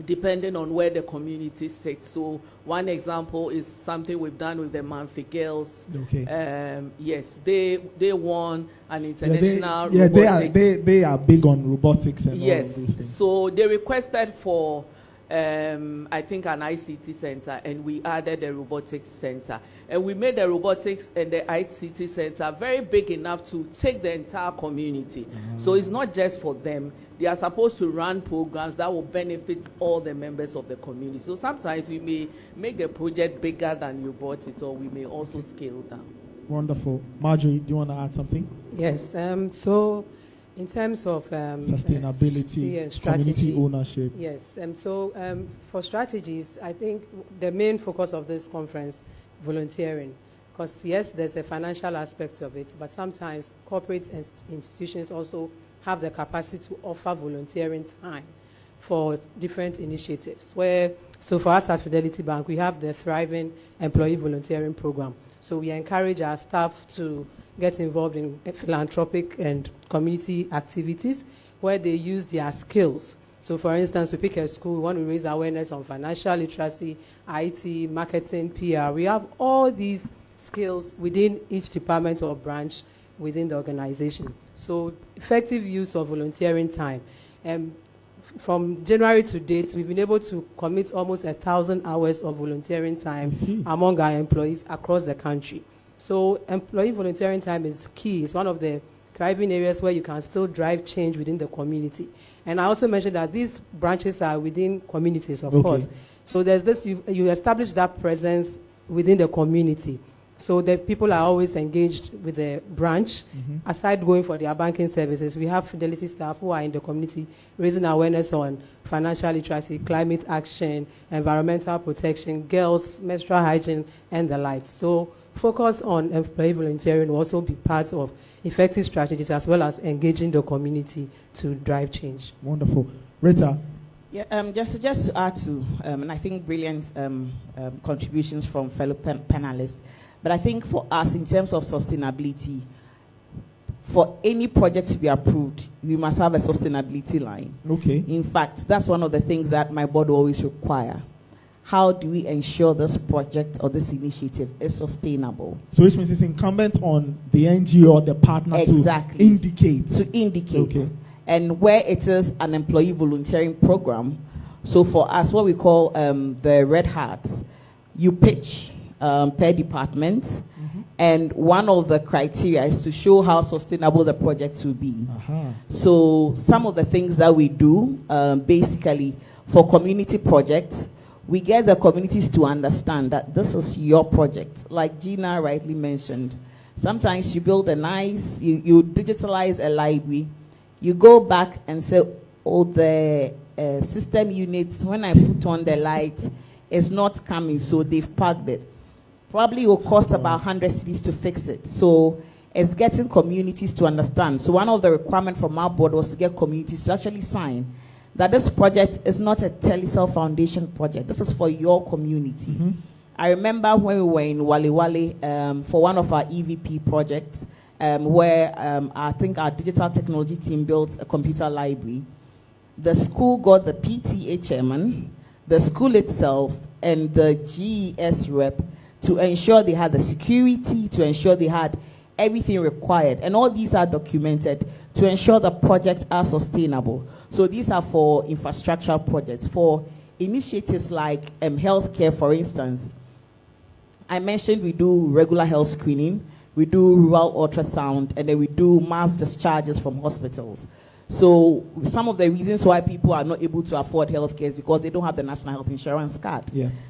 Depending on where the community sits. So one example is something we've done with the Manfi girls. Okay. Yes, they won an international robotics. They are big on robotics and yes. all of those things. So they requested for I think an ICT center, and we added a robotics center. And we made the robotics and the ICT center very big enough to take the entire community. So it's not just for them. They are supposed to run programs that will benefit all the members of the community. So sometimes we may make the project bigger than you bought it, or we may also scale down. Wonderful. Marjorie, do you want to add something? Yes. So in terms of sustainability and strategy, community ownership. Yes. For strategies, I think the main focus of this conference, volunteering, because yes, there's a financial aspect of it, but sometimes corporate institutions also have the capacity to offer volunteering time for different initiatives. So for us at Fidelity Bank, we have the Thriving Employee Volunteering Program. So we encourage our staff to get involved in philanthropic and community activities where they use their skills. So for instance, we pick a school, we want to raise awareness on financial literacy, IT, marketing, PR. We have all these skills within each department or branch within the organization. So effective use of volunteering time. From January to date, we've been able to commit almost 1,000 hours of volunteering time among our employees across the country. So employee volunteering time is key. It's one of the thriving areas where you can still drive change within the community. And I also mentioned that these branches are within communities, of course. So there's this, you establish that presence within the community. So the people are always engaged with the branch. Aside going for their banking services, we have Fidelity staff who are in the community raising awareness on financial literacy, climate action, environmental protection, girls, menstrual hygiene, and the like. So focus on employee volunteering will also be part of effective strategies as well as engaging the community to drive change. Wonderful. Rita? Yeah, just to add to, and I think brilliant contributions from fellow panelists. But I think for us, in terms of sustainability, for any project to be approved, we must have a sustainability line. Okay. In fact, that's one of the things that my board always require. How do we ensure this project or this initiative is sustainable? So which means it's incumbent on the NGO or the partner to indicate. Okay. And where it is an employee volunteering program, so for us, what we call the Red Hearts, you pitch per department, and one of the criteria is to show how sustainable the project will be. So some of the things that we do, basically for community projects, we get the communities to understand that this is your project. Like Gina rightly mentioned, sometimes you build a nice, you digitalize a library, you go back and say, oh, the system units, when I put on the light, it's not coming, so they've plugged it. Probably it will cost about 100 cedis to fix it. So it's getting communities to understand. So one of the requirements from our board was to get communities to actually sign that this project is not a Telecel Foundation project. This is for your community. I remember when we were in Wale Wale for one of our EVP projects where I think our digital technology team built a computer library. The school got the PTA chairman, the school itself, and the GES rep to ensure they had the security, to ensure they had everything required. And all these are documented to ensure the projects are sustainable. So these are for infrastructural projects. For initiatives like healthcare, for instance, I mentioned we do regular health screening, we do rural ultrasound, and then we do mass discharges from hospitals. So some of the reasons why people are not able to afford healthcare is because they don't have the national health insurance card.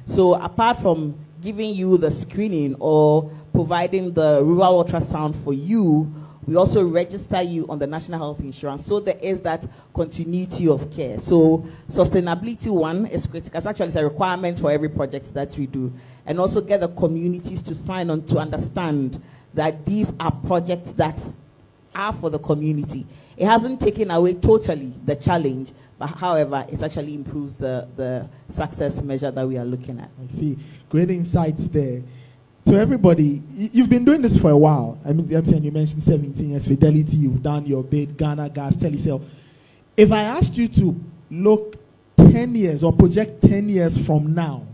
So apart from giving you the screening or providing the rural ultrasound for you, we also register you on the national health insurance. So there is that continuity of care. So sustainability, one, is critical. Actually, it's a requirement for every project that we do. And also get the communities to sign on to understand that these are projects that are for the community. It hasn't taken away totally the challenge, But however, it actually improves the success measure that we are looking at. I see. Great insights there. So everybody, you've been doing this for a while. I mean, you mentioned 17 years, Fidelity, you've done your bid, Ghana Gas, Telecel. If I asked you to look 10 years or project 10 years from now,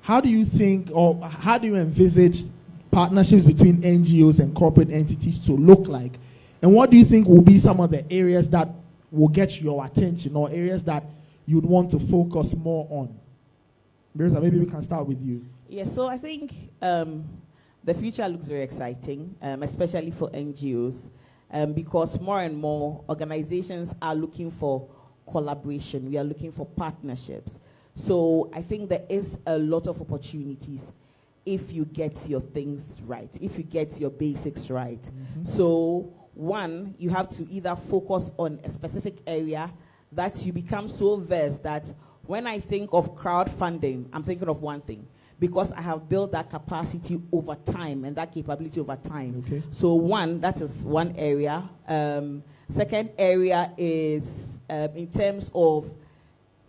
how do you think, or how do you envisage partnerships between NGOs and corporate entities to look like? And what do you think will be some of the areas that will get your attention, or areas that you'd want to focus more on? Mirza, maybe we can start with you. Yeah, so I think the future looks very exciting, especially for NGOs, because more and more organizations are looking for collaboration. We are looking for partnerships. So I think there is a lot of opportunities if you get your things right, if you get your basics right. Mm-hmm. So one, you have to either focus on a specific area that you become so versed that when I think of crowdfunding, I'm thinking of one thing, because I have built that capacity over time and that capability over time. Okay. So one, that is one area. Second area is in terms of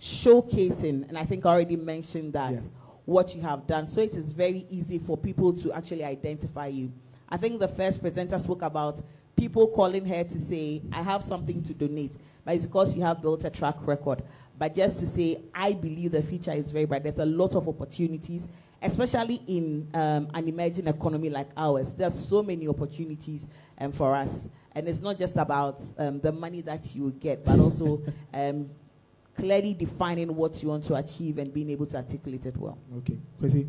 showcasing, and I think I already mentioned that, what you have done. So it is very easy for people to actually identify you. I think the first presenter spoke about people calling her to say, I have something to donate, but it's because you have built a track record. But just to say, I believe the future is very bright. There's a lot of opportunities, especially in an emerging economy like ours. There's so many opportunities for us. And it's not just about the money that you get, but also clearly defining what you want to achieve and being able to articulate it well. Okay. Kwesi?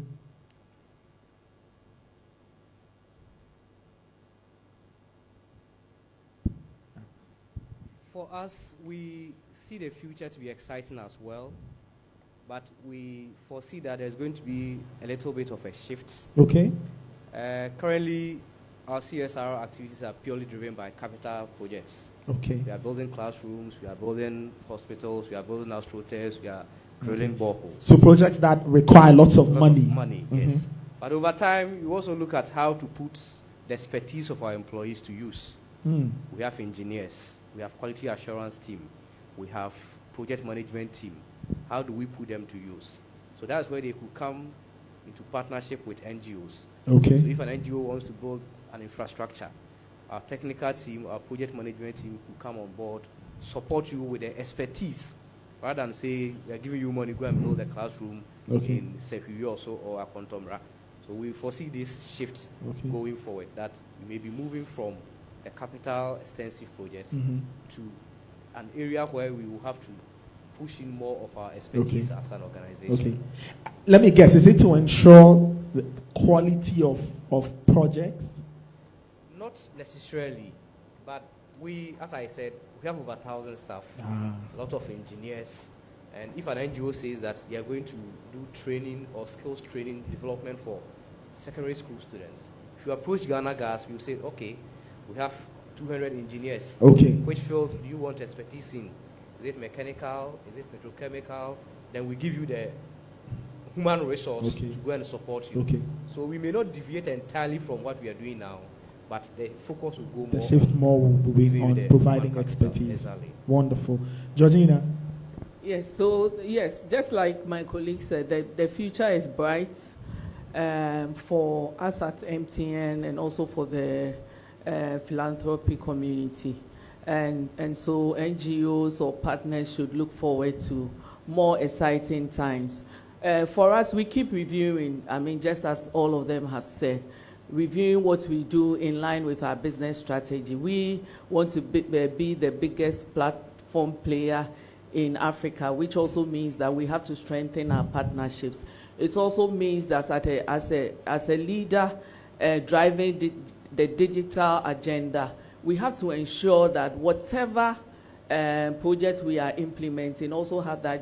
For us, we see the future to be exciting as well, but we foresee that there's going to be a little bit of a shift. Okay. Currently, our CSR activities are purely driven by capital projects. Okay. We are building classrooms, we are building hospitals, we are building astroturfs, we are drilling boreholes. So projects that require lots of money. Yes. But over time, you also look at how to put the expertise of our employees to use. We have engineers, we have quality assurance team, we have project management team. How do we put them to use? So that's where they could come into partnership with NGOs. Okay. So if an NGO wants to build an infrastructure, our technical team, our project management team could come on board, support you with the expertise, rather than say, we are giving you money, go and build a classroom in Sehuyo also or Akontomra. So we foresee this shift going forward, that we may be moving from a capital extensive projects to an area where we will have to push in more of our expertise as an organization. Okay. Let me guess, is it to ensure the quality of projects? Not necessarily, but we, as I said, we have over 1,000 staff, a lot of engineers, and if an NGO says that they are going to do training or skills training development for secondary school students, if you approach Ghana Gas, we will say, okay, we have 200 engineers. Okay. Which field do you want expertise in? Is it mechanical? Is it petrochemical? Then we give you the human resource to go and support you. Okay. So we may not deviate entirely from what we are doing now, but the focus will go the shift more will be on providing expertise. Exactly. Wonderful. Georgina? Yes, so yes, just like my colleague said, the future is bright for us at MTN and also for the philanthropy community. And so NGOs or partners should look forward to more exciting times. For us, we keep reviewing, just as all of them have said, reviewing what we do in line with our business strategy. We want to be the biggest platform player in Africa, which also means that we have to strengthen our partnerships. It also means that as a leader driving the digital agenda, we have to ensure that whatever projects we are implementing also have that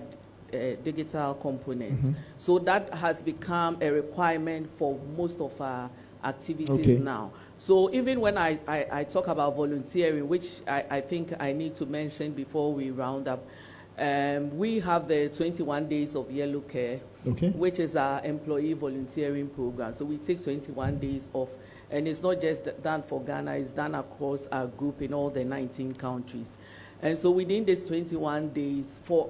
digital component. So that has become a requirement for most of our activities now. So even when I talk about volunteering, which I think I need to mention before we round up, we have the 21 days of Yellow Care, which is our employee volunteering program. So we take 21 days off, and it's not just done for Ghana, it's done across our group in all the 19 countries. And so within these 21 days, for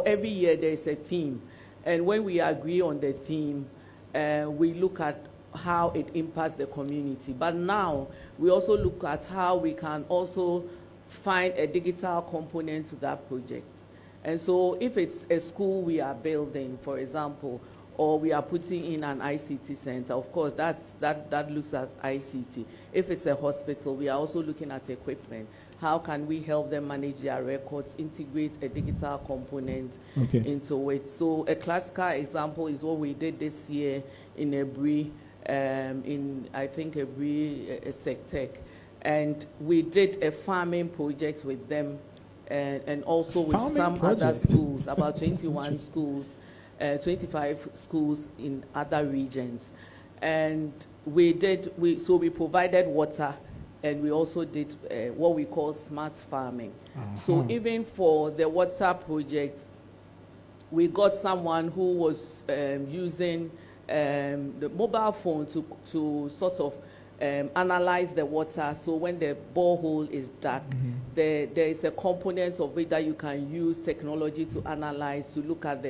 every year there is a theme. And when we agree on the theme, we look at how it impacts the community. But now we also look at how we can also find a digital component to that project. And so if it's a school we are building, for example, or we are putting in an ICT center, of course that looks at ICT. If it's a hospital, we are also looking at equipment. How can we help them manage their records, integrate a digital component into it? So a classical example is what we did this year in Ebri, I think Ebri Sectec. And we did a farming project with them and also with some other schools, about 21 schools, 25 schools in other regions. And we provided water, and we also did what we call smart farming. So even for the water project, we got someone who was using the mobile phone to sort of analyze the water. So when the borehole is dark, there is a component of it that you can use technology to analyze, to look at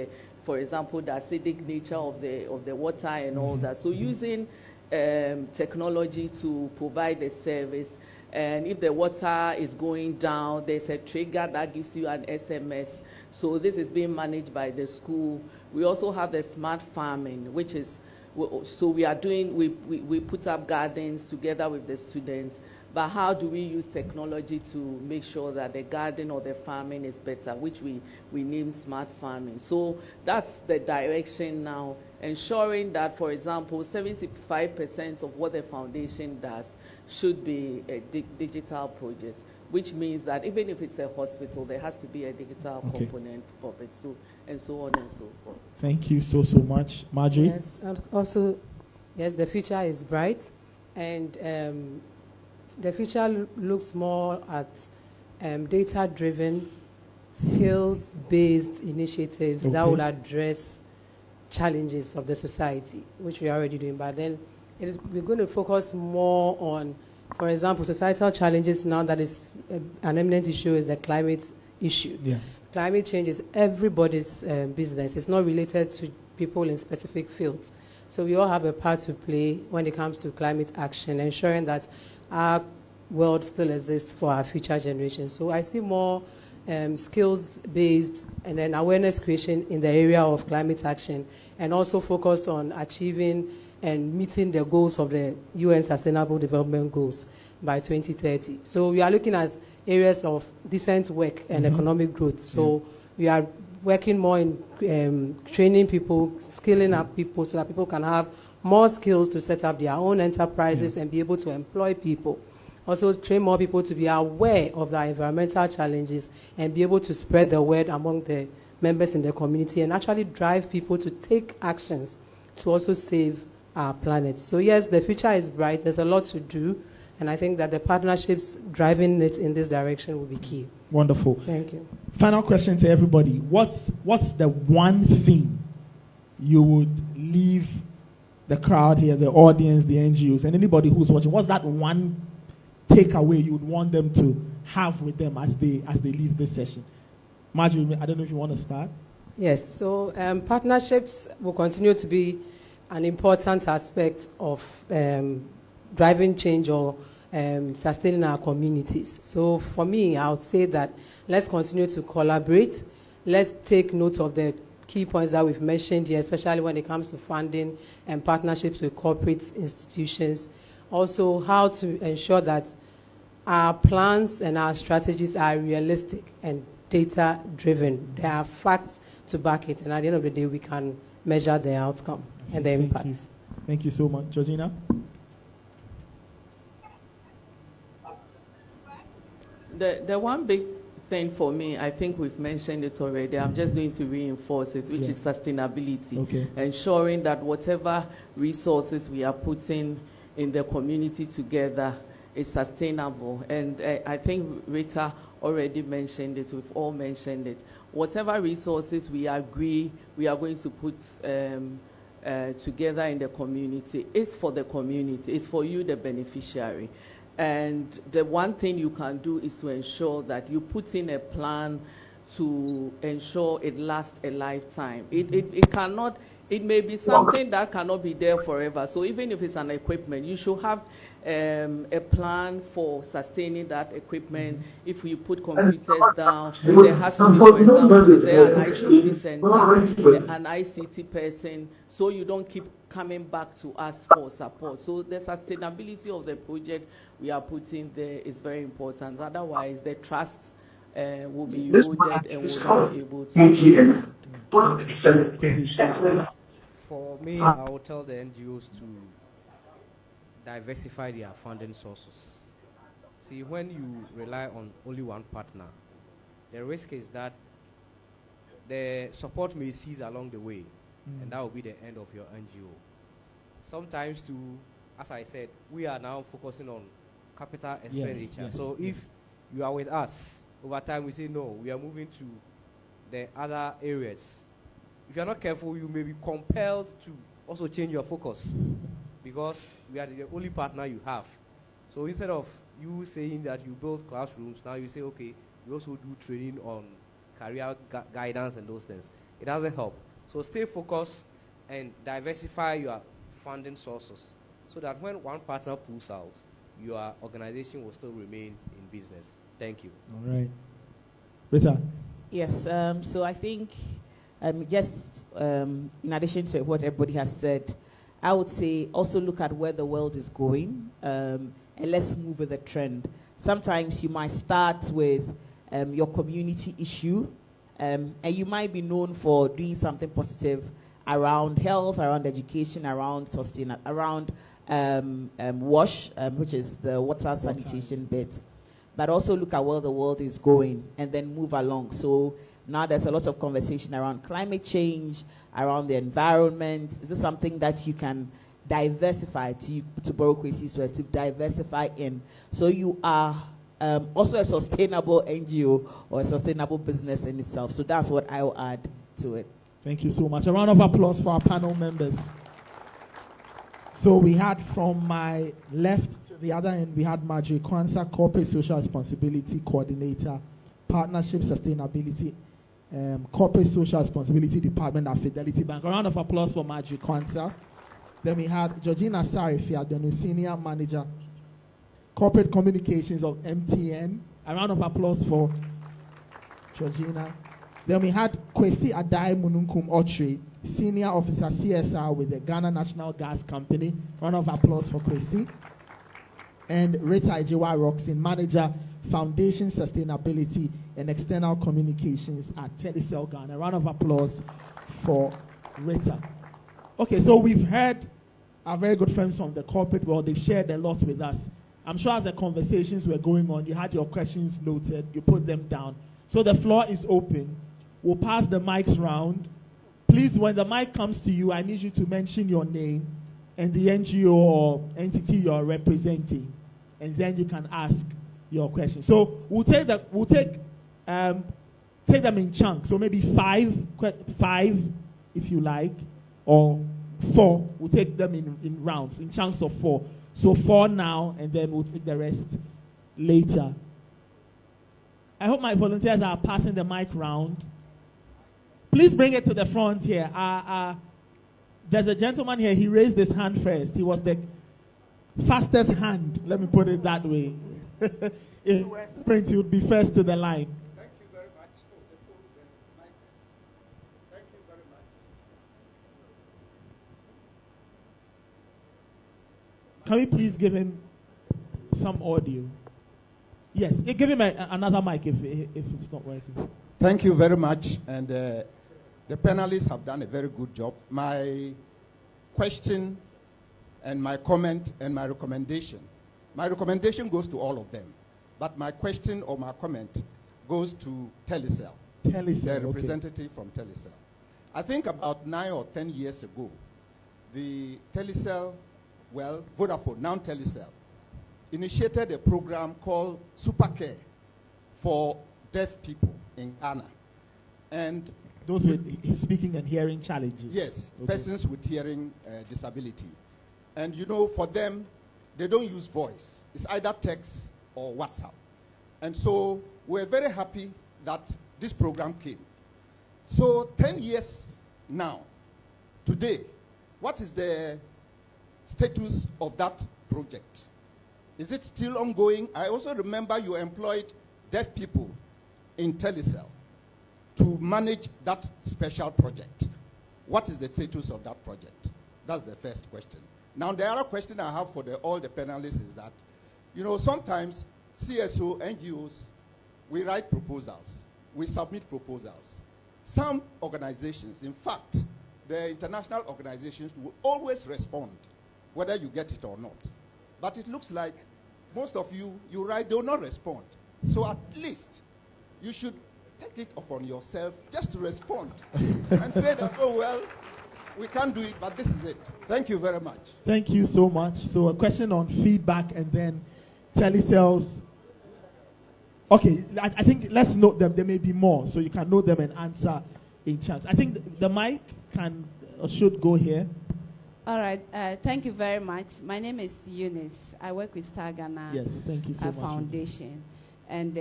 for example, the acidic nature of the water and all that. So using technology to provide the service, and if the water is going down, there's a trigger that gives you an SMS. So this is being managed by the school. We also have the smart farming, which is, so we put up gardens together with the students, but how do we use technology to make sure that the garden or the farming is better, which we name smart farming. So that's the direction now, ensuring that, for example, 75% of what the foundation does should be a digital project, which means that even if it's a hospital, there has to be a digital component of it, and so on and so forth. Thank you so much. Marjorie? Yes, and also, yes, the future is bright, and the future looks more at data-driven, skills-based initiatives that will address challenges of the society, which we are already doing. But then we're going to focus more on, for example, societal challenges now that is an eminent issue is the climate issue. Yeah. Climate change is everybody's business. It's not related to people in specific fields. So we all have a part to play when it comes to climate action, ensuring that our world still exists for our future generations. So I see more skills-based and then awareness creation in the area of climate action, and also focused on achieving and meeting the goals of the UN Sustainable Development Goals by 2030. So we are looking at areas of decent work and economic growth. So we are working more in training people, skilling up people so that people can have more skills to set up their own enterprises and be able to employ people. Also train more people to be aware of the environmental challenges and be able to spread the word among the members in the community and actually drive people to take actions to also save our planet. So yes, the future is bright. There's a lot to do. And I think that the partnerships driving it in this direction will be key. Wonderful. Thank you. Final question to everybody. What's the one thing you would leave the crowd here, the audience, the NGOs, and anybody who's watching? What's that one takeaway you would want them to have with them as they leave this session? Marjorie, I don't know if you want to start. Yes. So partnerships will continue to be an important aspect of driving change or sustaining our communities. So for me, I would say that let's continue to collaborate. Let's take note of the key points that we've mentioned here, especially when it comes to funding and partnerships with corporate institutions. Also, how to ensure that our plans and our strategies are realistic and data-driven. There are facts to back it, and at the end of the day, we can measure the outcome and the impact. Thank you so much. Georgina? The one big thing for me, I think we've mentioned it already, I'm just going to reinforce it, which is sustainability. Okay. Ensuring that whatever resources we are putting in the community together is sustainable. And I think Rita already mentioned it, we've all mentioned it. Whatever resources we agree we are going to put together in the community is for the community, it's for you, the beneficiary. And the one thing you can do is to ensure that you put in a plan to ensure it lasts a lifetime. It cannot, it may be something that cannot be there forever. So even if it's an equipment, you should have a plan for sustaining that equipment. If you put computers down, there has to be, for example, is there an ICT center, an ICT person, so you don't keep coming back to us for support. So the sustainability of the project we are putting there is very important. Otherwise, the trust will be eroded and will not be able to. For me, I will tell the NGOs to diversify their funding sources. See, when you rely on only one partner, the risk is that the support may cease along the way, and that will be the end of your NGO. Sometimes, too, as I said, we are now focusing on capital expenditure. Yes. So if you are with us, over time we say no, we are moving to the other areas. If you are not careful, you may be compelled to also change your focus, because we are the only partner you have. So instead of you saying that you build classrooms, now you say, okay, we also do training on career guidance and those things. It doesn't help. So stay focused and diversify your funding sources, so that when one partner pulls out, your organization will still remain in business. Thank you. All right. Rita? Yes, so I think just in addition to what everybody has said, I would say also look at where the world is going, and let's move with the trend. Sometimes you might start with your community issue, and you might be known for doing something positive around health, around education, around around WASH, which is the water sanitation bit. But also look at where the world is going and then move along. So now there's a lot of conversation around climate change, around the environment. Is this something that you can diversify, to borrow Kwesi's words, to diversify in? So you are also a sustainable NGO or a sustainable business in itself. So that's what I will add to it. Thank you so much. A round of applause for our panel members. So we had from my left to the other end, we had Marjorie Kwanzaa, Corporate Social Responsibility Coordinator, Partnership Sustainability, Corporate Social Responsibility Department at Fidelity Bank. A round of applause for Marjorie Kwanzaa. Then we had Georgina Sarifia, Senior Manager, Corporate Communications of MTN. A round of applause for Georgina. Then we had Kwesi Adai Mununkum Ochre, Senior Officer CSR with the Ghana National Gas Company. Round of applause for Kwesi. And Rita Ijewa Roxin, Manager, Foundation Sustainability and External Communications at Telecel Ghana. Round of applause for Rita. Okay, so we've heard our very good friends from the corporate world. They've shared a lot with us. I'm sure as the conversations were going on, you had your questions noted, you put them down. So the floor is open. We'll pass the mics round. Please, when the mic comes to you, I need you to mention your name and the NGO or entity you're representing, and then you can ask your question. So we'll take them in chunks. So maybe five if you like, or 4. We'll take them in rounds, in chunks of 4. So 4 now, and then we'll take the rest later. I hope my volunteers are passing the mic round. Please bring it to the front here. There's a gentleman here. He raised his hand first. He was the fastest hand. Let me put it that way. If sprint, he would be first to the line. Thank you very much. Thank you very much. Can we please give him some audio? Yes, give him another mic if it's not working. Thank you very much, and the panelists have done a very good job. My question and my comment and my recommendation goes to all of them, but my question or my comment goes to Telecel, the representative from Telecel. I think about 9 or 10 years ago, the Telecel, Vodafone, now Telecel, initiated a program called Super Care for deaf people in Ghana. And those with speaking and hearing challenges. Yes, persons with hearing disability. And for them, they don't use voice. It's either text or WhatsApp. And so we're very happy that this program came. So 10 years now, today, what is the status of that project? Is it still ongoing? I also remember you employed deaf people in Telecel to manage that special project. What is the status of that project? That's the first question. Now, the other question I have for all the panelists is that, sometimes CSO, NGOs, we write proposals. We submit proposals. Some organizations, in fact, the international organizations will always respond, whether you get it or not. But it looks like most of you write, they will not respond. So at least you should take it upon yourself just to respond and say that, oh, well, we can't do it, but this is it. Thank you very much. Thank you so much. So a question on feedback and then Telecel's. Okay, I think let's note them. There may be more, so you can note them and answer in chance. I think the mic can or should go here. All right. Thank you very much. My name is Eunice. I work with Star Ghana Yes, thank you so much, Foundation. And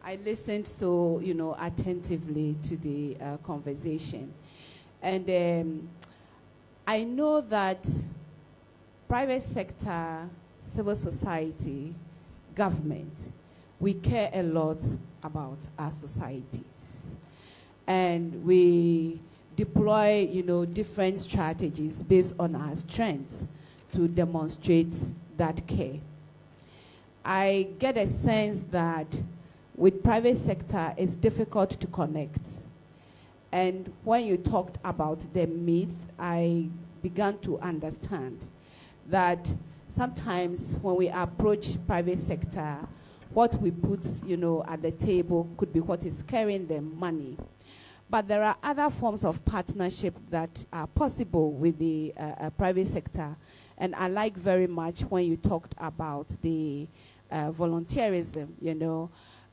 I listened so, attentively to the conversation. And I know that private sector, civil society, government, we care a lot about our societies. And we deploy, different strategies based on our strengths to demonstrate that care. I get a sense that with private sector, it's difficult to connect. And when you talked about the myth, I began to understand that sometimes when we approach private sector, what we put, at the table could be what is carrying them money. But there are other forms of partnership that are possible with the private sector. And I like very much when you talked about the volunteerism,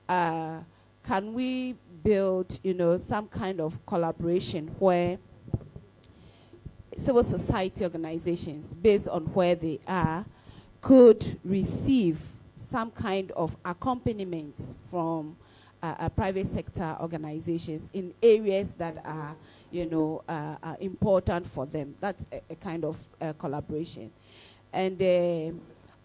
can we build, some kind of collaboration where civil society organizations, based on where they are, could receive some kind of accompaniment from private sector organizations in areas that are, important for them. That's a kind of collaboration. And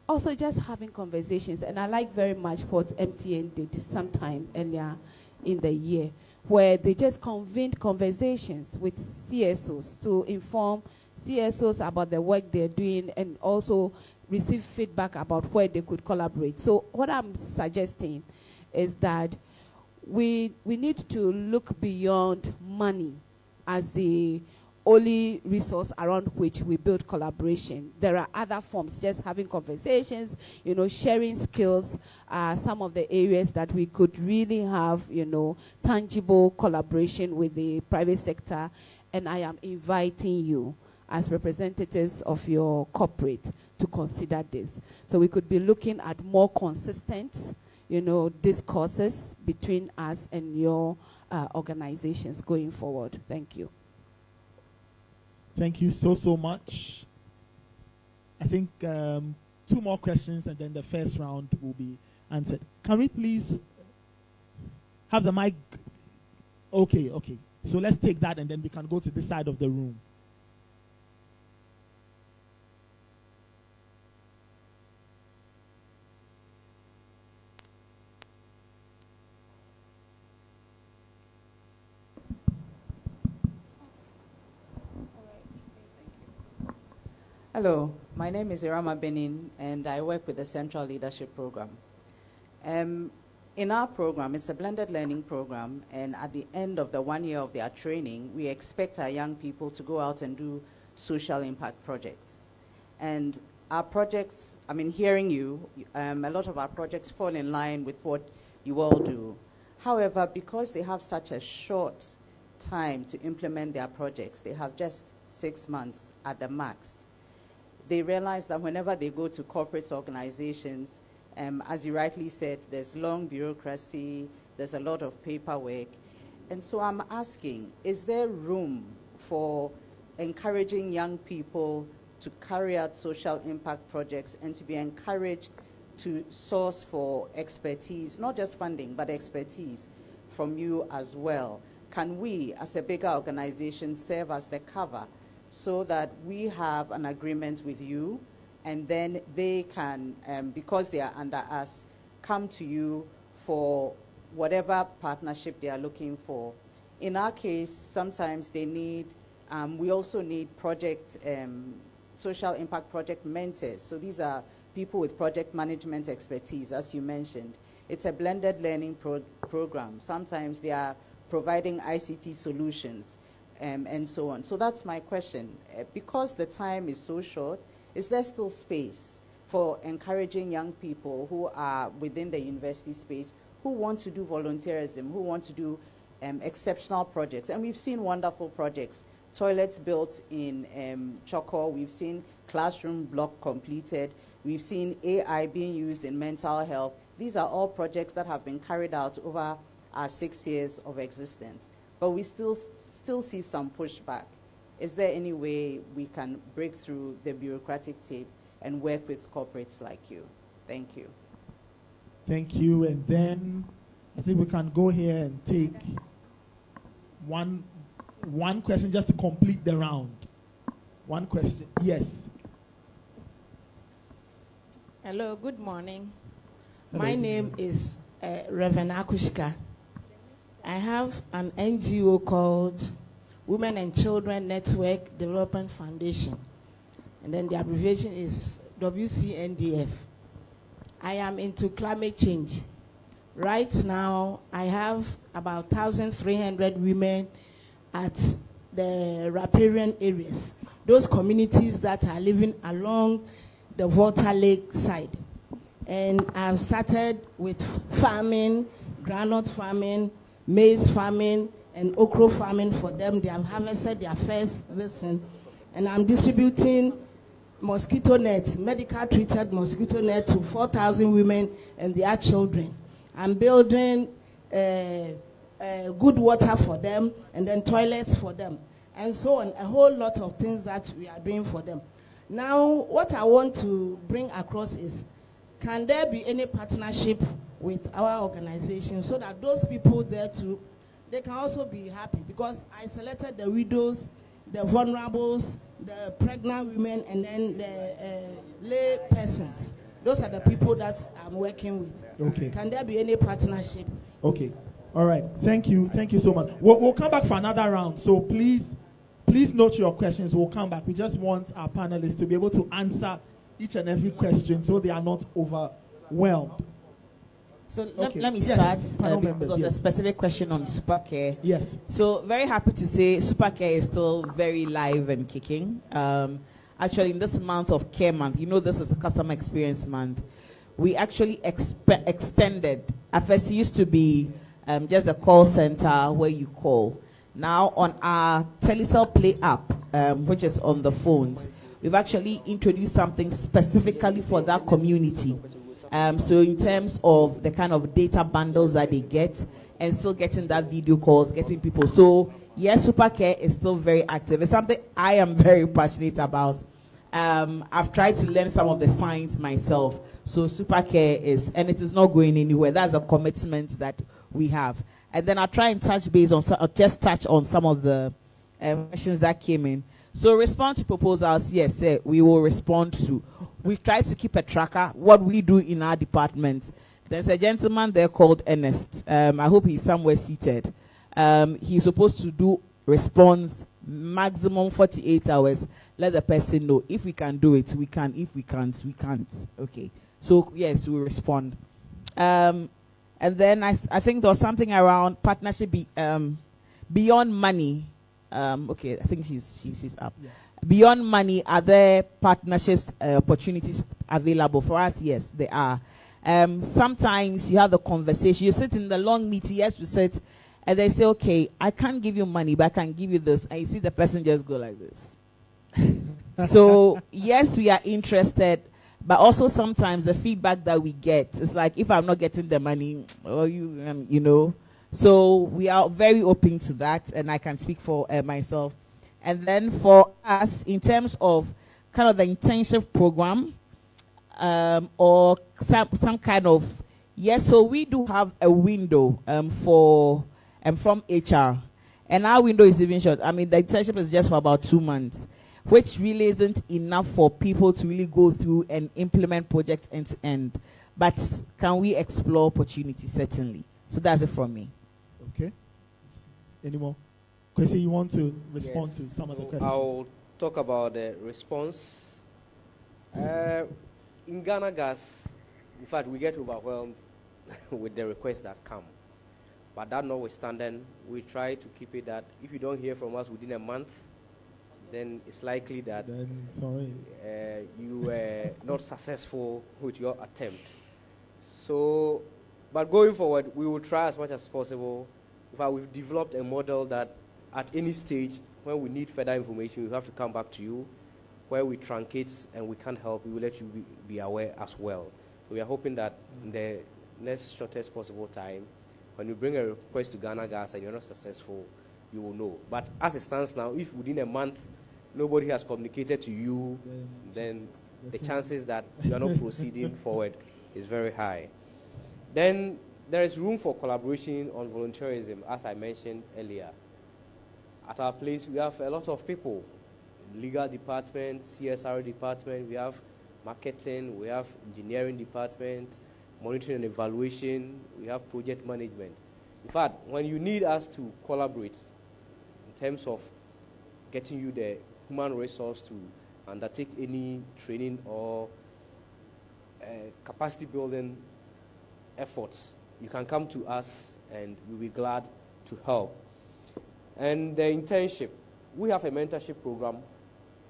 also just having conversations. And I like very much what MTN did sometime earlier in the year, where they just convened conversations with CSOs to inform CSOs about the work they're doing and also receive feedback about where they could collaborate. So what I'm suggesting is that we need to look beyond money as the only resource around which we build collaboration. There are other forms, just having conversations, sharing skills, some of the areas that we could really have, tangible collaboration with the private sector. And I am inviting you as representatives of your corporate to consider this. So we could be looking at more consistent, discourses between us and your organizations going forward. Thank you. Thank you so much. I think 2 more questions and then the first round will be answered. Can we please have the mic? Okay. So let's take that and then we can go to this side of the room. Hello, my name is Irama Benin, and I work with the Central Leadership Program. In our program, it's a blended learning program, and at the end of the 1 year of their training, we expect our young people to go out and do social impact projects. And our projects, hearing you, a lot of our projects fall in line with what you all do. However, because they have such a short time to implement their projects, they have just 6 months at the max. They realize that whenever they go to corporate organizations, as you rightly said, there's long bureaucracy, there's a lot of paperwork. And so I'm asking, is there room for encouraging young people to carry out social impact projects and to be encouraged to source for expertise, not just funding, but expertise from you as well? Can we, as a bigger organization, serve as the cover so that we have an agreement with you, and then they can, because they are under us, come to you for whatever partnership they are looking for? In our case, sometimes they need, we also need project, social impact project mentors. So these are people with project management expertise, as you mentioned. It's a blended learning program. Sometimes they are providing ICT solutions and so on. So that's my question. Because the time is so short, is there still space for encouraging young people who are within the university space, who want to do volunteerism, who want to do exceptional projects? And we've seen wonderful projects. Toilets built in Choco. We've seen classroom block completed. We've seen AI being used in mental health. These are all projects that have been carried out over our 6 years of existence. But we still see some pushback. Is there any way we can break through the bureaucratic tape and work with corporates like you? Thank you. Thank you. And then I think we can go here and take one question just to complete the round. One question. Yes. Hello, good morning. Hello, My good name morning. is Reverend Akushka. I have an NGO called Women and Children Network Development Foundation, and then the abbreviation is WCNDF. I am into climate change. Right now, I have about 1,300 women at the riparian areas, those communities that are living along the Volta Lake side. And I've started with farming, groundnut farming, maize farming, and okra farming for them. They have harvested their first listen, and I'm distributing mosquito nets, medical treated mosquito net to 4,000 women and their children. I'm building good water for them, and then toilets for them, and so on, a whole lot of things that we are doing for them. Now, what I want to bring across is, can there be any partnership with our organization so that those people there too, they can also be happy? Because I selected the widows, the vulnerables, the pregnant women, and then the lay persons. Those are the people that I'm working with. Okay. Can there be any partnership? Okay. All right. Thank you. Thank you so much. We'll come back for another round. So please note your questions. We'll come back. We just want our panelists to be able to answer each and every question so they are not overwhelmed. So Okay. let me Yes, start panel because members, there was yes. a specific question on Supercare. Yes. So very happy to say Supercare is still very live and kicking. Actually, in this month of Care Month, this is the Customer Experience Month, we actually extended. At first, it used to be just the call center where you call. Now, on our Telecel Play app, which is on the phones, we've actually introduced something specifically for that community. So in terms of the kind of data bundles that they get, and still getting that video calls, getting people. So yes, Supercare is still very active. It's something I am very passionate about. I've tried to learn some of the science myself. So Supercare is, and it is not going anywhere. That's a commitment that we have. And then I'll try and touch on some of the questions that came in. So respond to proposals, yes, we will respond to. We try to keep a tracker, what we do in our department. There's a gentleman there called Ernest. I hope he's somewhere seated. He's supposed to do response maximum 48 hours. Let the person know. If we can do it, we can. If we can't, we can't. Okay. So, yes, we'll respond. And then I think there was something around partnership beyond money. Okay, I think she's up. Yeah. Beyond money, are there partnerships opportunities available for us? Yes, there are. Sometimes you have the conversation. You sit in the long meeting. Yes, we sit, and they say, "Okay, I can't give you money, but I can give you this." And you see the person just go like this. So yes, we are interested, but also sometimes the feedback that we get is like, if I'm not getting the money, or you. So we are very open to that, and I can speak for myself. And then for us, in terms of kind of the internship program, or some kind of, yes, so we do have a window from HR, and our window is even short. I mean, the internship is just for about 2 months, which really isn't enough for people to really go through and implement projects end to end. But can we explore opportunities? Certainly. So that's it from me. Okay. Any more? Kwesi, you want to respond to some of the questions? I'll talk about the response. In Ghana Gas, in fact, we get overwhelmed with the requests that come. But that notwithstanding, we try to keep it that if you don't hear from us within a month, then it's likely that you were not successful with your attempt. So, but going forward, we will try as much as possible. In fact, we've developed a model that at any stage, when we need further information, we have to come back to you. Where we truncate and we can't help, we will let you be aware as well. So we are hoping that in the next shortest possible time, when you bring a request to Ghana Gas and you're not successful, you will know. But as it stands now, if within a month nobody has communicated to you, then the chances that you are not proceeding forward is very high. Then there is room for collaboration on volunteerism, as I mentioned earlier. At our place, we have a lot of people. Legal department, CSR department, we have marketing, we have engineering department, monitoring and evaluation, we have project management. In fact, when you need us to collaborate in terms of getting you the human resource to undertake any training or capacity building efforts, you can come to us and we'll be glad to help. And the internship, we have a mentorship program.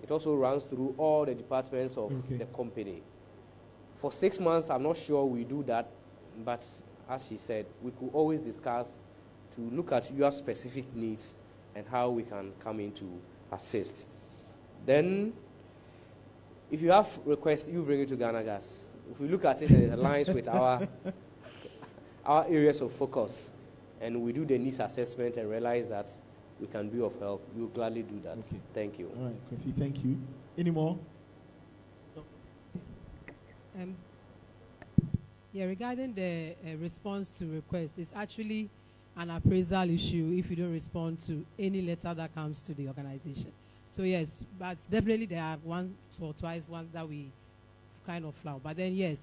It also runs through all the departments of the company. For 6 months, I'm not sure we do that, but as she said, we could always discuss to look at your specific needs and how we can come in to assist. Then, if you have requests, you bring it to Ghana Gas. If we look at it and it aligns with our areas of focus, and we do the needs assessment and realize that we can be of help, we will gladly do that. Okay. Thank you. All right, Kwesi, thank you. Any more? Regarding the response to requests, it's actually an appraisal issue if you don't respond to any letter that comes to the organization. So yes, but definitely there are once or twice ones that we kind of flout. But then yes,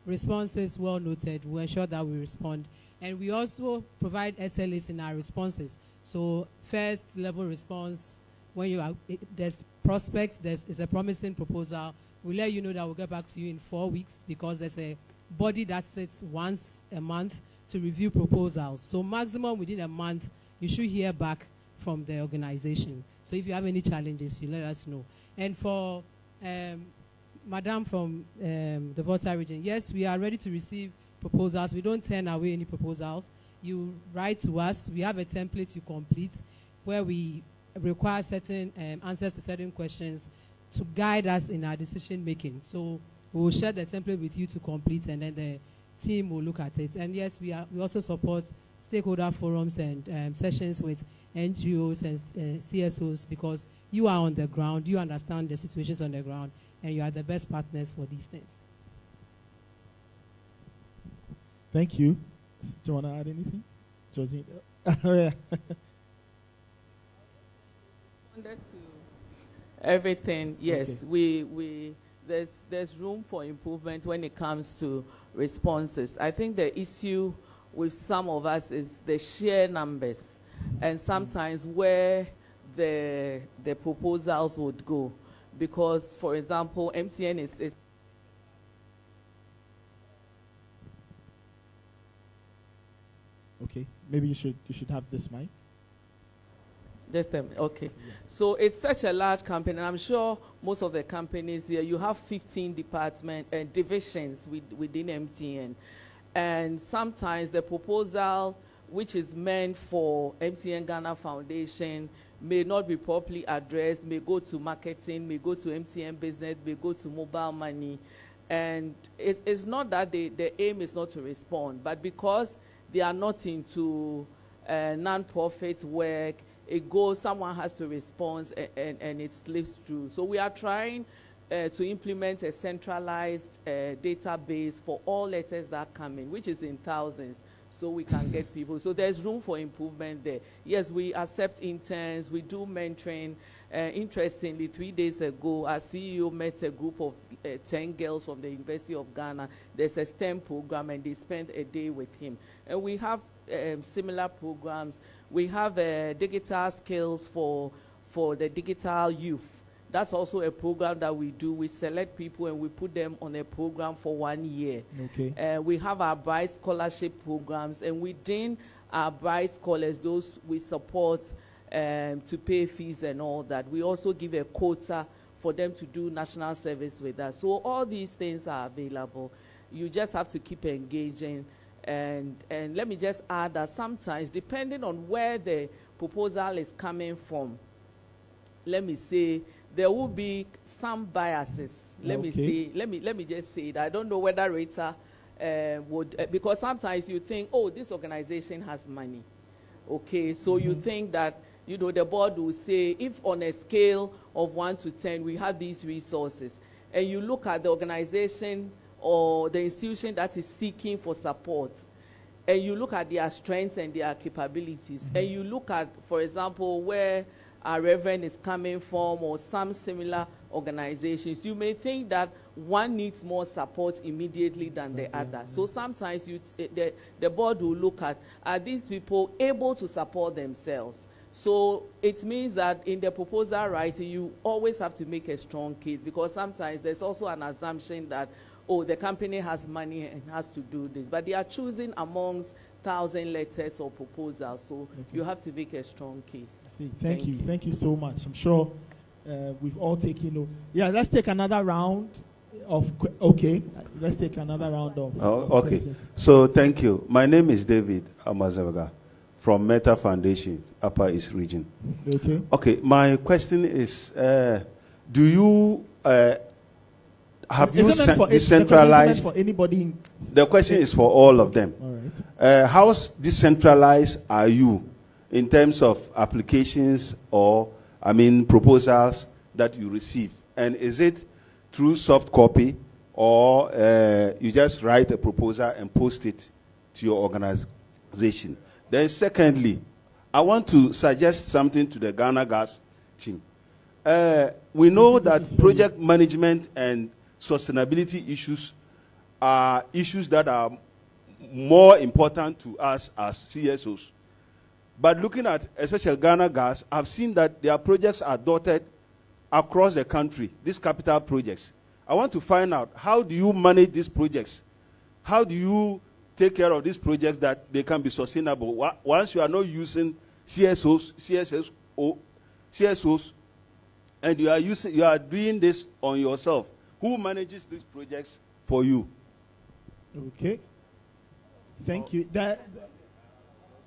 responses well noted. We'll ensure that we respond. And we also provide SLAs in our responses. So first level response, when you are, there's prospects, it's a promising proposal, we'll let you know that we'll get back to you in 4 weeks because there's a body that sits once a month to review proposals. So maximum within a month, you should hear back from the organization. So if you have any challenges, you let us know. And for Madam from the Volta region, yes, we are ready to receive proposals. We don't turn away any proposals. You write to us. We have a template you complete where we require certain answers to certain questions to guide us in our decision making. So we will share the template with you to complete, and then the team will look at it. And yes, we also support stakeholder forums and sessions with NGOs and CSOs because you are on the ground, you understand the situations on the ground, and you are the best partners for these things. Thank you. Do you want to add anything? Georgine? Yeah. Everything, yes. Okay. There's room for improvement when it comes to responses. I think the issue with some of us is the sheer numbers and sometimes where the proposals would go. Because, for example, MTN is okay, maybe you should have this mic. Just okay. Yeah. So it's such a large company, and I'm sure most of the companies here, you have 15 divisions within MTN. And sometimes the proposal, which is meant for MTN Ghana Foundation, may not be properly addressed, may go to marketing, may go to MTN business, may go to mobile money. And it's not that the aim is not to respond, but because they are not into non-profit work, someone has to respond and it slips through. So we are trying to implement a centralized database for all letters that come in, which is in thousands, so we can get people. So there's room for improvement there. Yes, we accept interns, we do mentoring. Interestingly, 3 days ago, our CEO met a group of 10 girls from the University of Ghana. There's a STEM program, and they spent a day with him. And we have similar programs. We have digital skills for the digital youth. That's also a program that we do. We select people and we put them on a program for 1 year. Okay. We have our Bright Scholarship programs, and within our Bright Scholars, those we support to pay fees and all that. We also give a quota for them to do national service with us. So all these things are available. You just have to keep engaging. And let me just add that sometimes, depending on where the proposal is coming from, let me say, there will be some biases. Let me just say that I don't know whether Rita would, because sometimes you think, oh, this organization has money. Okay, so you think that, you know, the board will say, if on a scale of 1 to 10, we have these resources, and you look at the organization or the institution that is seeking for support, and you look at their strengths and their capabilities, and you look at, for example, where our reverend is coming from or some similar organizations, you may think that one needs more support immediately than the other. So sometimes the board will look at, are these people able to support themselves? So it means that in the proposal writing, you always have to make a strong case, because sometimes there's also an assumption that, oh, the company has money and has to do this. But they are choosing amongst 1,000 letters or proposals, so you have to make a strong case. Thank you. Thank you so much. I'm sure we've all taken note. Yeah, let's take another round of, let's take another round of okay. questions. So thank you. My name is David Amazaga from Meta Foundation, Upper East Region. Okay. Okay, my question is, do you have you decentralized? For anybody? The question is for all of them. All right. How decentralized are you in terms of applications or, proposals that you receive? And is it through soft copy, or you just write a proposal and post it to your organization? Then secondly, I want to suggest something to the Ghana Gas team. We know that project management and sustainability issues are issues that are more important to us as CSOs. But looking at especially Ghana Gas, I've seen that their projects are dotted across the country, these capital projects. I want to find out, how do you manage these projects? How do you take care of these projects that they can be sustainable? Once you are not using CSOs, and you are doing this on yourself, who manages these projects for you? Okay. Thank you.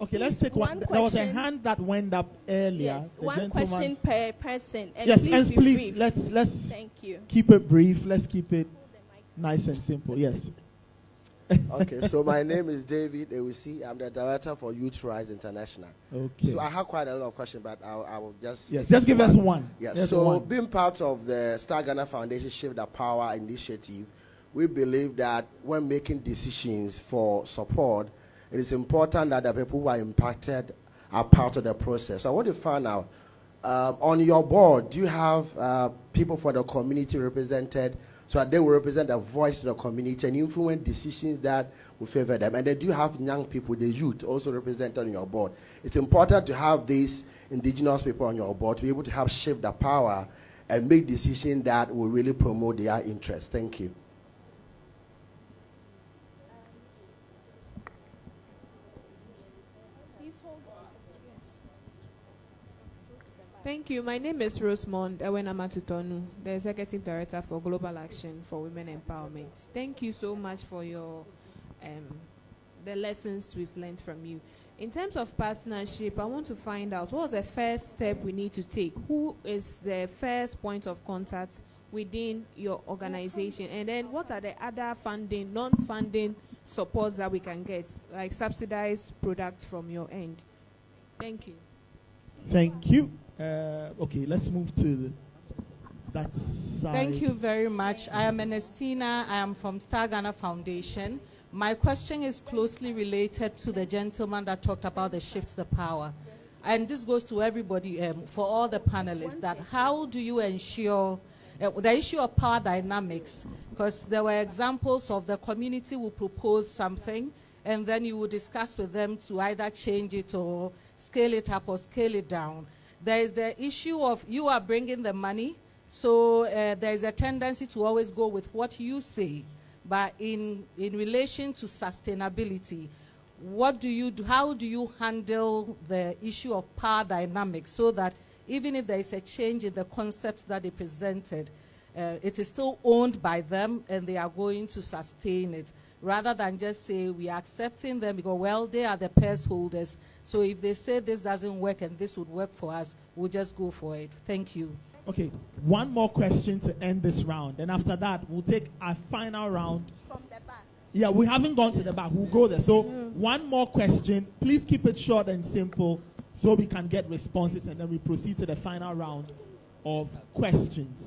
Okay, let's take one. There was a hand that went up earlier. Yes, one question per person. And yes, please and please brief. let's Thank you. Keep it brief. Let's keep it nice and simple. Yes. Okay, so my name is David Ewisi. I'm the director for Youth Rise International. Okay. So I have quite a lot of questions, but I will just... Yes, just give us one. Yes, just so one. Being part of the Star Ghana Foundation Shift the Power initiative, we believe that when making decisions for support, it is important that the people who are impacted are part of the process. So I want to find out, on your board, do you have people for the community represented, so that they will represent the voice of the community and influence decisions that will favor them? And then do you have young people, the youth, also represented on your board? It's important to have these indigenous people on your board to be able to help shape the power and make decisions that will really promote their interests. Thank you. Thank you. My name is Rosemond Ewenamatutonu, the Executive Director for Global Action for Women Empowerment. Thank you so much for your the lessons we've learned from you. In terms of partnership, I want to find out, what was the first step we need to take? Who is the first point of contact within your organization? And then what are the other funding, non-funding supports that we can get, like subsidized products from your end? Thank you. Thank you. Okay, let's move to that side. Thank you very much. I am Ernestina. I am from Star Ghana Foundation. My question is closely related to the gentleman that talked about the shift the power. And this goes to everybody, for all the panelists, that how do you ensure the issue of power dynamics? Because there were examples of the community will propose something, and then you will discuss with them to either change it or scale it up or scale it down. There is the issue of you are bringing the money, so there is a tendency to always go with what you say. But in relation to sustainability, what do you do? How do you handle the issue of power dynamics so that even if there is a change in the concepts that they presented, it is still owned by them and they are going to sustain it, rather than just say we are accepting them because, well, they are the purse holders. So if they say this doesn't work and this would work for us, we'll just go for it. Thank you. Okay, one more question to end this round. And after that, we'll take our final round. From the back. Yeah, we haven't gone to the back. We'll go there. So one more question. Please keep it short and simple so we can get responses and then we proceed to the final round of questions.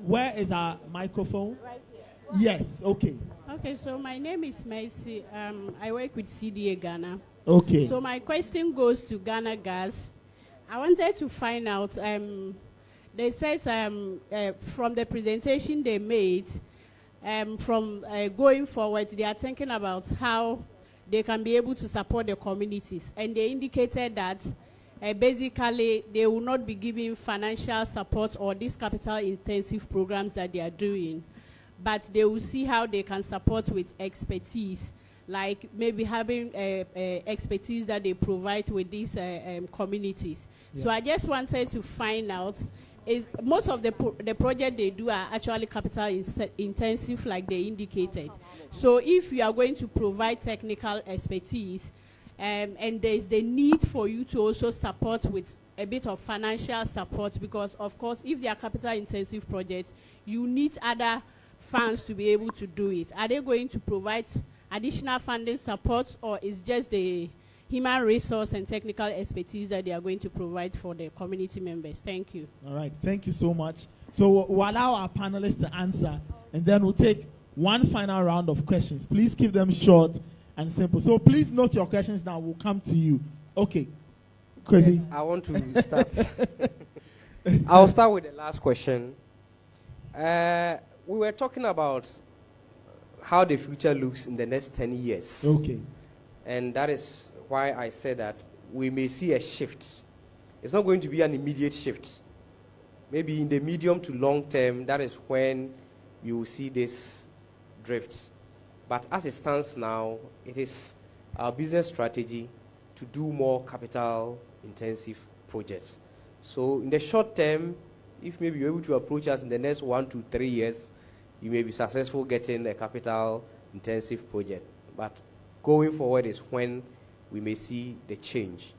Where is our microphone? Right here. Yes, okay. Okay, so my name is Mercy. I work with CDA Ghana. Okay. So my question goes to Ghana Gas. I wanted to find out, they said from the presentation they made, from going forward, they are thinking about how they can be able to support the communities. And they indicated that basically they will not be giving financial support or these capital-intensive programs that they are doing, but they will see how they can support with expertise, like maybe having expertise that they provide with these communities. Yeah. So I just wanted to find out, is most of the project they do are actually capital intensive, like they indicated. So if you are going to provide technical expertise, and there is the need for you to also support with a bit of financial support, because of course if they are capital intensive projects, you need other funds to be able to do it. Are they going to provide additional funding support, or is just the human resource and technical expertise that they are going to provide for the community members? Thank you. All right, thank you so much. So we'll allow our panelists to answer, and then we'll take one final round of questions. Please keep them short and simple. So please note your questions now. We'll come to you. Okay. Crazy. Yes, I want to start. I'll start with the last question. We were talking about how the future looks in the next 10 years. Okay. And that is why I said that we may see a shift. It's not going to be an immediate shift. Maybe in the medium to long term, that is when you will see this drift. But as it stands now, it is our business strategy to do more capital-intensive projects. So in the short term, if maybe you're able to approach us in the next 1 to 3 years, you may be successful getting a capital-intensive project. But going forward is when we may see the change.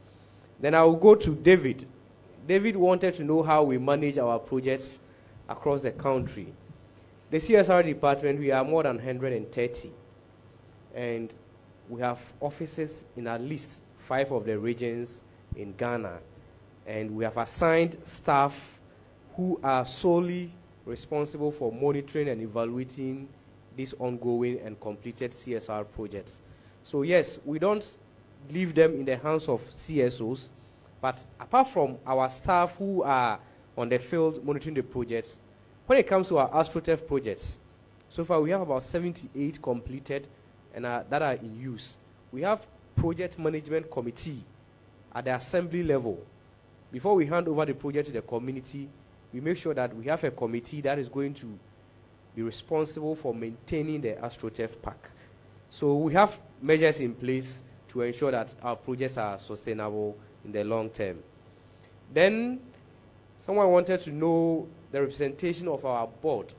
Then I will go to David. David wanted to know how we manage our projects across the country. The CSR department, we are more than 130. And we have offices in at least 5 of the regions in Ghana. And we have assigned staff who are solely responsible for monitoring and evaluating these ongoing and completed CSR projects. So yes, we don't leave them in the hands of CSOs, but apart from our staff who are on the field monitoring the projects, when it comes to our AstroTurf projects, so far we have about 78 completed and that are in use. We have project management committee at the assembly level. Before we hand over the project to the community, we make sure that we have a committee that is going to be responsible for maintaining the AstroTurf park. So we have measures in place to ensure that our projects are sustainable in the long term. Then someone wanted to know the representation of our board.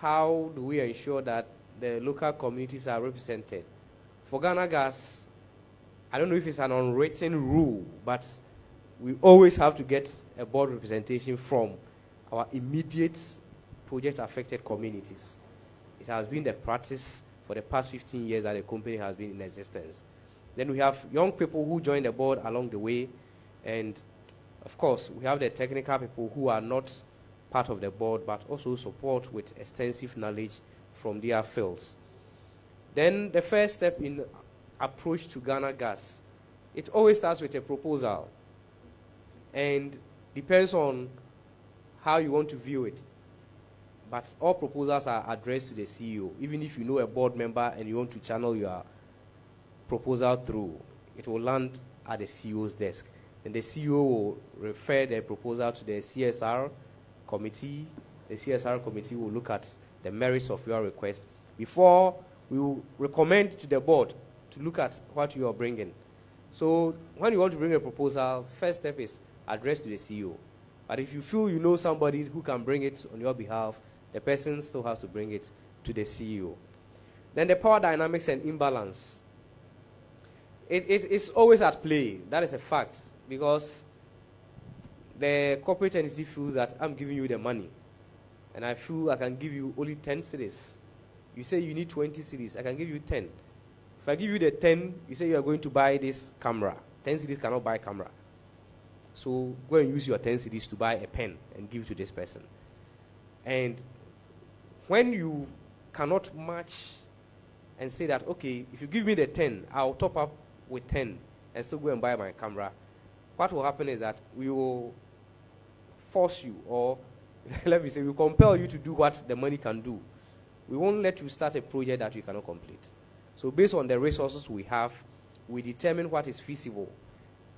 How do we ensure that the local communities are represented? For Ghana Gas, I don't know if it's an unwritten rule, but we always have to get a board representation from our immediate project-affected communities. It has been the practice for the past 15 years that the company has been in existence. Then we have young people who join the board along the way, and of course we have the technical people who are not part of the board, but also support with extensive knowledge from their fields. Then the first step in approach to Ghana Gas, it always starts with a proposal, and depends on how you want to view it. But all proposals are addressed to the CEO. Even if you know a board member and you want to channel your proposal through, it will land at the CEO's desk. And the CEO will refer the proposal to the CSR committee. The CSR committee will look at the merits of your request before we will recommend to the board to look at what you are bringing. So when you want to bring a proposal, first step is addressed to the CEO. But if you feel you know somebody who can bring it on your behalf, the person still has to bring it to the CEO. Then the power dynamics and imbalance. It's always at play. That is a fact, because the corporate entity feels that I'm giving you the money, and I feel I can give you only 10 cedis. You say you need 20 cedis, I can give you 10. If I give you the 10, you say you are going to buy this camera. 10 cedis cannot buy camera. So go and use your 10 cedis to buy a pen and give to this person. And when you cannot match and say that, okay, if you give me the 10, I'll top up with 10 and still go and buy my camera, what will happen is that we will force you, or let me say, we will compel you to do what the money can do. We won't let you start a project that you cannot complete. So based on the resources we have, we determine what is feasible.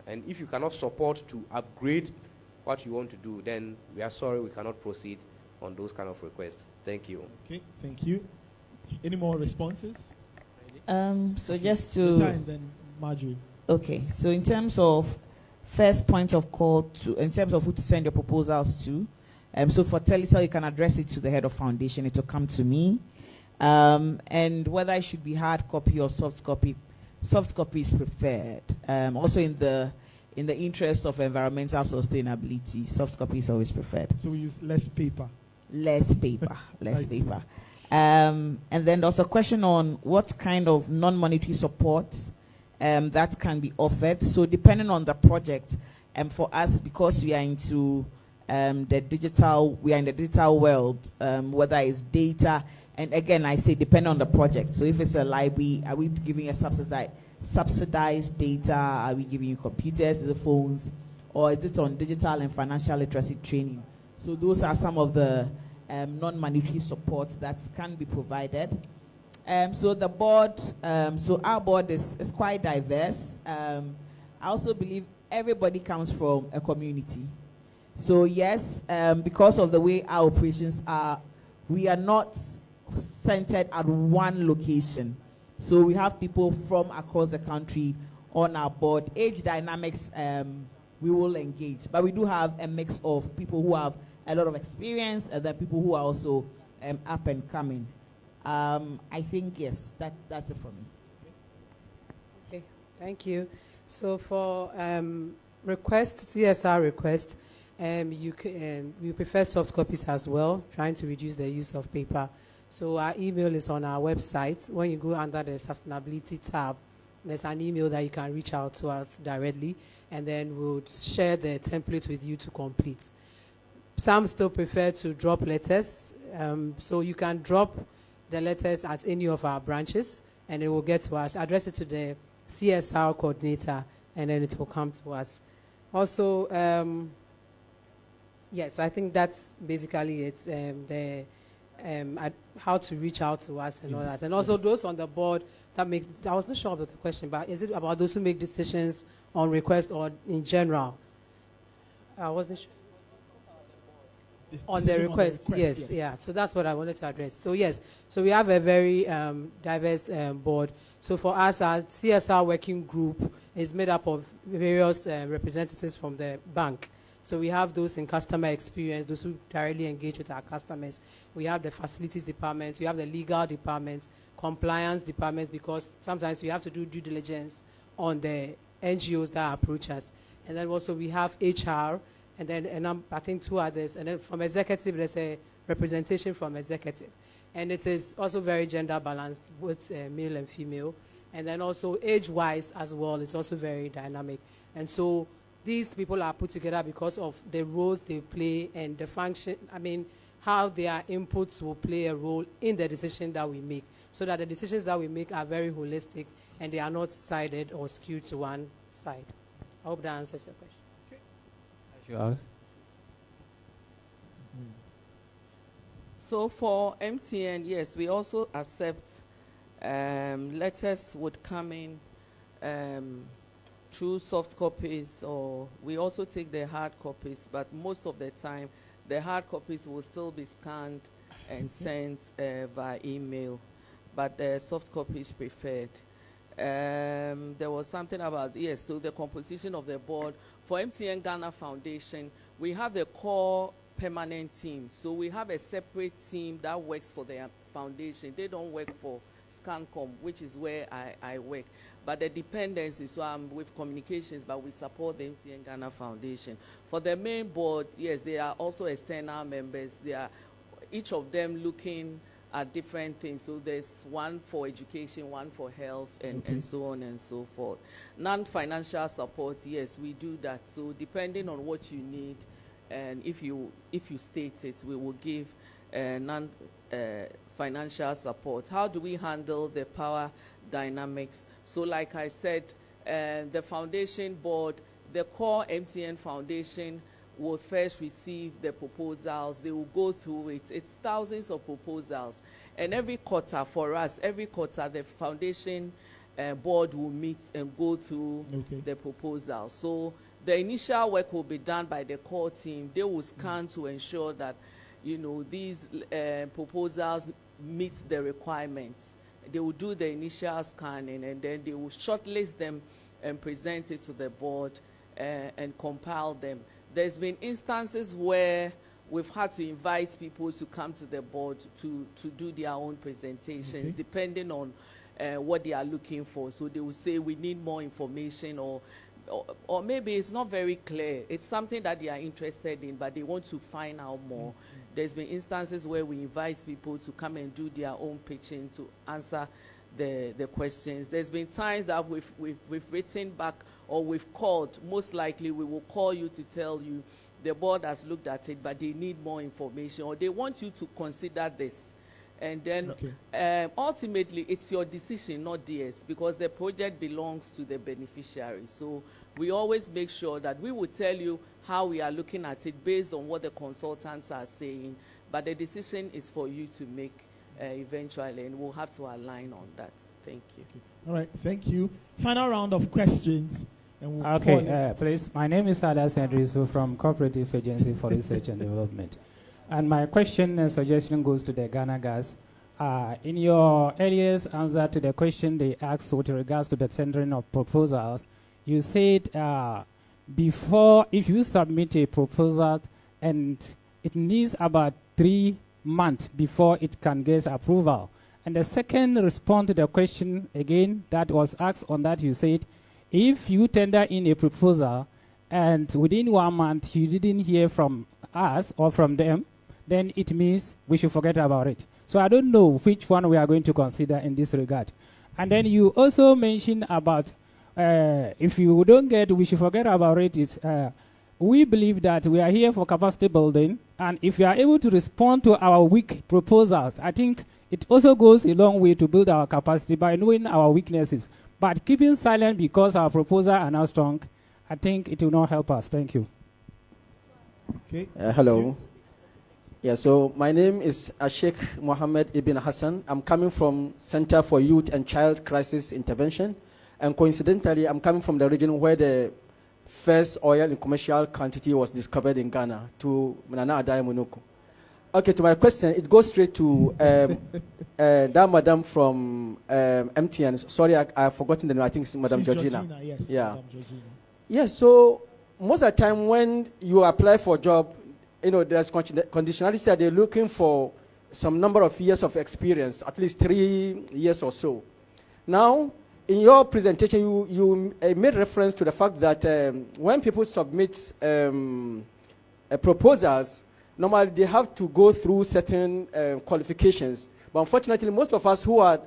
And if you cannot support to upgrade what you want to do, then we are sorry, we cannot proceed on those kind of requests. Thank you. Okay, thank you. Any more responses? So just to... And then Marjorie. Okay, so in terms of first point of call, in terms of who to send your proposals to, so for Telecel, you can address it to the head of foundation. It will come to me. And whether it should be hard copy or soft copy is preferred. Also in the interest of environmental sustainability, soft copy is always preferred. So we use less paper. Less paper. And then there's a question on what kind of non-monetary support that can be offered. So depending on the project, for us, because we are into we are in the digital world, whether it's data, and again, I say depending on the project. So if it's a library, are we giving a subsidized data? Are we giving you computers, is it phones, or is it on digital and financial literacy training? So those are some of the non-monetary support that can be provided. So the board, so our board is quite diverse. I also believe everybody comes from a community. So yes, because of the way our operations are, we are not centered at one location. So we have people from across the country on our board. Age dynamics, we will engage, but we do have a mix of people who have a lot of experience and then people who are also up and coming. I think yes, that's it for me. Okay, thank you. So for CSR request, we prefer soft copies as well, trying to reduce the use of paper. So our email is on our website. When you go under the sustainability tab, there's an email that you can reach out to us directly, and then we'll share the template with you to complete. Some still prefer to drop letters, so you can drop the letters at any of our branches, and it will get to us. Address it to the CSR coordinator, and then it will come to us. Also, yes, I think that's basically it. How to reach out to us and all that. And also those on the board that makes, I was not sure about the question, but is it about those who make decisions on request or in general? I wasn't sure. On the request, yes, yeah. So that's what I wanted to address. So yes, so we have a very diverse board. So for us, our CSR working group is made up of various representatives from the bank. So we have those in customer experience, those who directly engage with our customers. We have the facilities department, we have the legal department, compliance department, because sometimes we have to do due diligence on the NGOs that approach us. And then also we have HR, and then I think two others. And then from executive, there's a representation from executive. And it is also very gender balanced, both male and female. And then also age-wise as well, it's also very dynamic. And so these people are put together because of the roles they play and the function, how their inputs will play a role in the decision that we make, so that the decisions that we make are very holistic and they are not sided or skewed to one side. I hope that answers your question. Sure. So for MTN, yes, we also accept letters would come in through soft copies, or we also take the hard copies, but most of the time the hard copies will still be scanned and sent via email, but the soft copies preferred. There was something about, yes, so the composition of the board. For MTN Ghana Foundation, we have the core permanent team. So we have a separate team that works for the foundation. They don't work for ScanCom, which is where I work. But the dependency, so I'm with communications, but we support the MTN Ghana Foundation. For the main board, yes, they are also external members. They are each of them looking at different things. So there's one for education, one for health, and so on and so forth. Non-financial support, yes, we do that. So depending on what you need, and if you state it, we will give non-financial support. How do we handle the power dynamics? So like I said, the foundation board, the core MTN Foundation will first receive the proposals. They will go through it. It's thousands of proposals. And every quarter for us, the foundation board will meet and go through the proposals. So the initial work will be done by the core team. They will scan to ensure that, these proposals meet the requirements. They will do the initial scanning, and then they will shortlist them and present it to the board and compile them. There's been instances where we've had to invite people to come to the board to do their own presentations, depending on what they are looking for. So they will say, we need more information, or maybe it's not very clear. It's something that they are interested in, but they want to find out more. There's been instances where we invite people to come and do their own pitching to answer the questions. There's been times that we've written back, or we've called. Most likely we will call you to tell you the board has looked at it, but they need more information, or they want you to consider this. And then ultimately it's your decision, not theirs, because the project belongs to the beneficiary. So we always make sure that we will tell you how we are looking at it based on what the consultants are saying, but the decision is for you to make eventually, and we'll have to align on that. Thank you. All right, thank you. Final round of questions. And we'll please. My name is Adas Hendrisu from Cooperative Agency for Research and Development. And my question and suggestion goes to the Ghana Gas. In your earliest answer to the question they asked with regards to the tendering of proposals, you said before, if you submit a proposal, and it needs about 3 months before it can get approval. And the second response to the question again that was asked on that, you said, if you tender in a proposal and within 1 month you didn't hear from us or from them, then it means we should forget about it. So I don't know which one we are going to consider in this regard. And then you also mentioned about if you don't get, we should forget about it. We believe that we are here for capacity building, and if you are able to respond to our weak proposals, I think it also goes a long way to build our capacity by knowing our weaknesses. But keeping silent because our proposals are now strong, I think it will not help us. Thank you. Hello. Yeah, so my name is Ashik Mohammed Ibn Hassan. I'm coming from Center for Youth and Child Crisis Intervention. And coincidentally, I'm coming from the region where the first oil in commercial quantity was discovered in Ghana, to Nana Adai Munuku. Okay, to my question, it goes straight to that madam from MTN. Sorry, I've forgotten the name. I think it's Madam Georgina. Yes, yeah. Madam Georgina. Yes, so most of the time when you apply for a job, there's conditionality that they're looking for some number of years of experience, at least 3 years or so. Now, in your presentation, you made reference to the fact that when people submit proposals, normally they have to go through certain qualifications. But unfortunately, most of us who are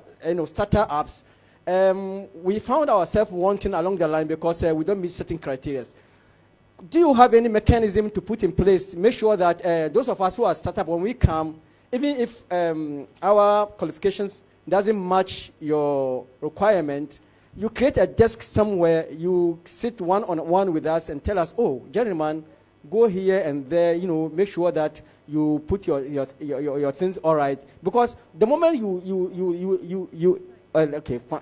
startups, we found ourselves wanting along the line because we don't meet certain criteria. do you have any mechanism to put in place, make sure that those of us who are startup, when we come, even if our qualifications doesn't match your requirement, you create a desk somewhere, you sit one-on-one with us and tell us, oh, gentlemen, go here and there, make sure that you put your things all right. Because the moment okay, fine.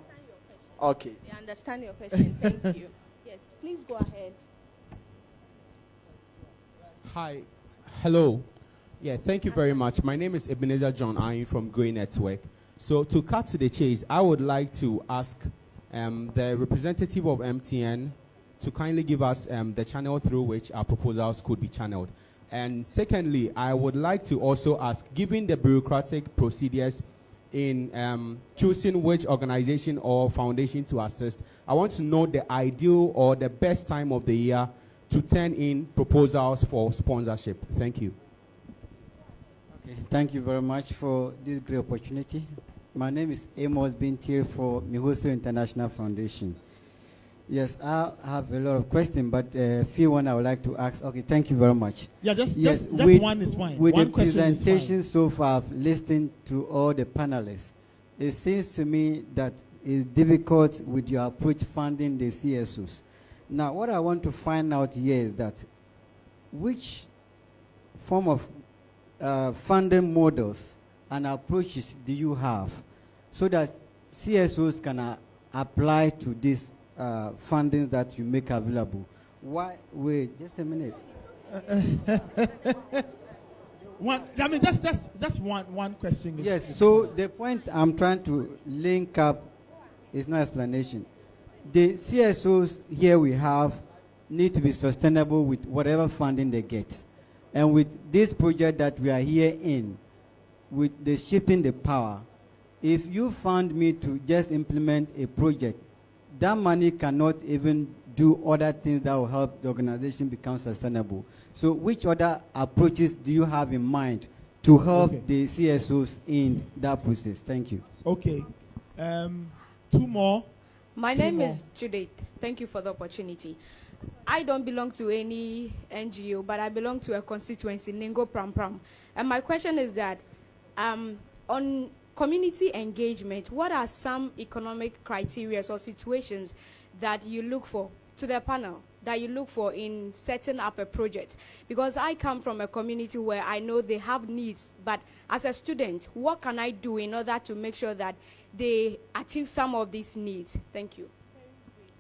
Okay. I understand your question. Thank you. Yes, please go ahead. Hi. Hello. Yeah, thank you very much. My name is Ebenezer John Ayin from Grey Network. So to cut to the chase, I would like to ask the representative of MTN to kindly give us the channel through which our proposals could be channeled. And secondly, I would like to also ask, given the bureaucratic procedures in choosing which organization or foundation to assist, I want to know the ideal or the best time of the year to turn in proposals for sponsorship. Thank you. Okay, thank you very much for this great opportunity. My name is Amos Bintir for Mihoso International Foundation. Yes, I have a lot of questions, but a few one I would like to ask. Okay, thank you very much. Yeah, just one is fine. With One the question presentation is fine. so far, I've listened to all the panelists. It seems to me that it's difficult with your approach funding the CSOs. Now, what I want to find out here is that which form of funding models and approaches do you have so that CSOs can apply to this funding that you make available? Why? Wait, just a minute. Just one question. Yes. So the point I'm trying to link up is no explanation. The CSOs here we have need to be sustainable with whatever funding they get, and with this project that we are here in, with the shifting the power, if you fund me to just implement a project, that money cannot even do other things that will help the organization become sustainable. So which other approaches do you have in mind to help the CSOs in that process? Thank you. Okay. Two more. My name is Judith. Thank you for the opportunity. I don't belong to any NGO, but I belong to a constituency, Ningo Pram Pram. And my question is that on community engagement, what are some economic criteria or situations that you look for to the panel, that you look for in setting up a project? Because I come from a community where I know they have needs, but as a student, what can I do in order to make sure that they achieve some of these needs? Thank you.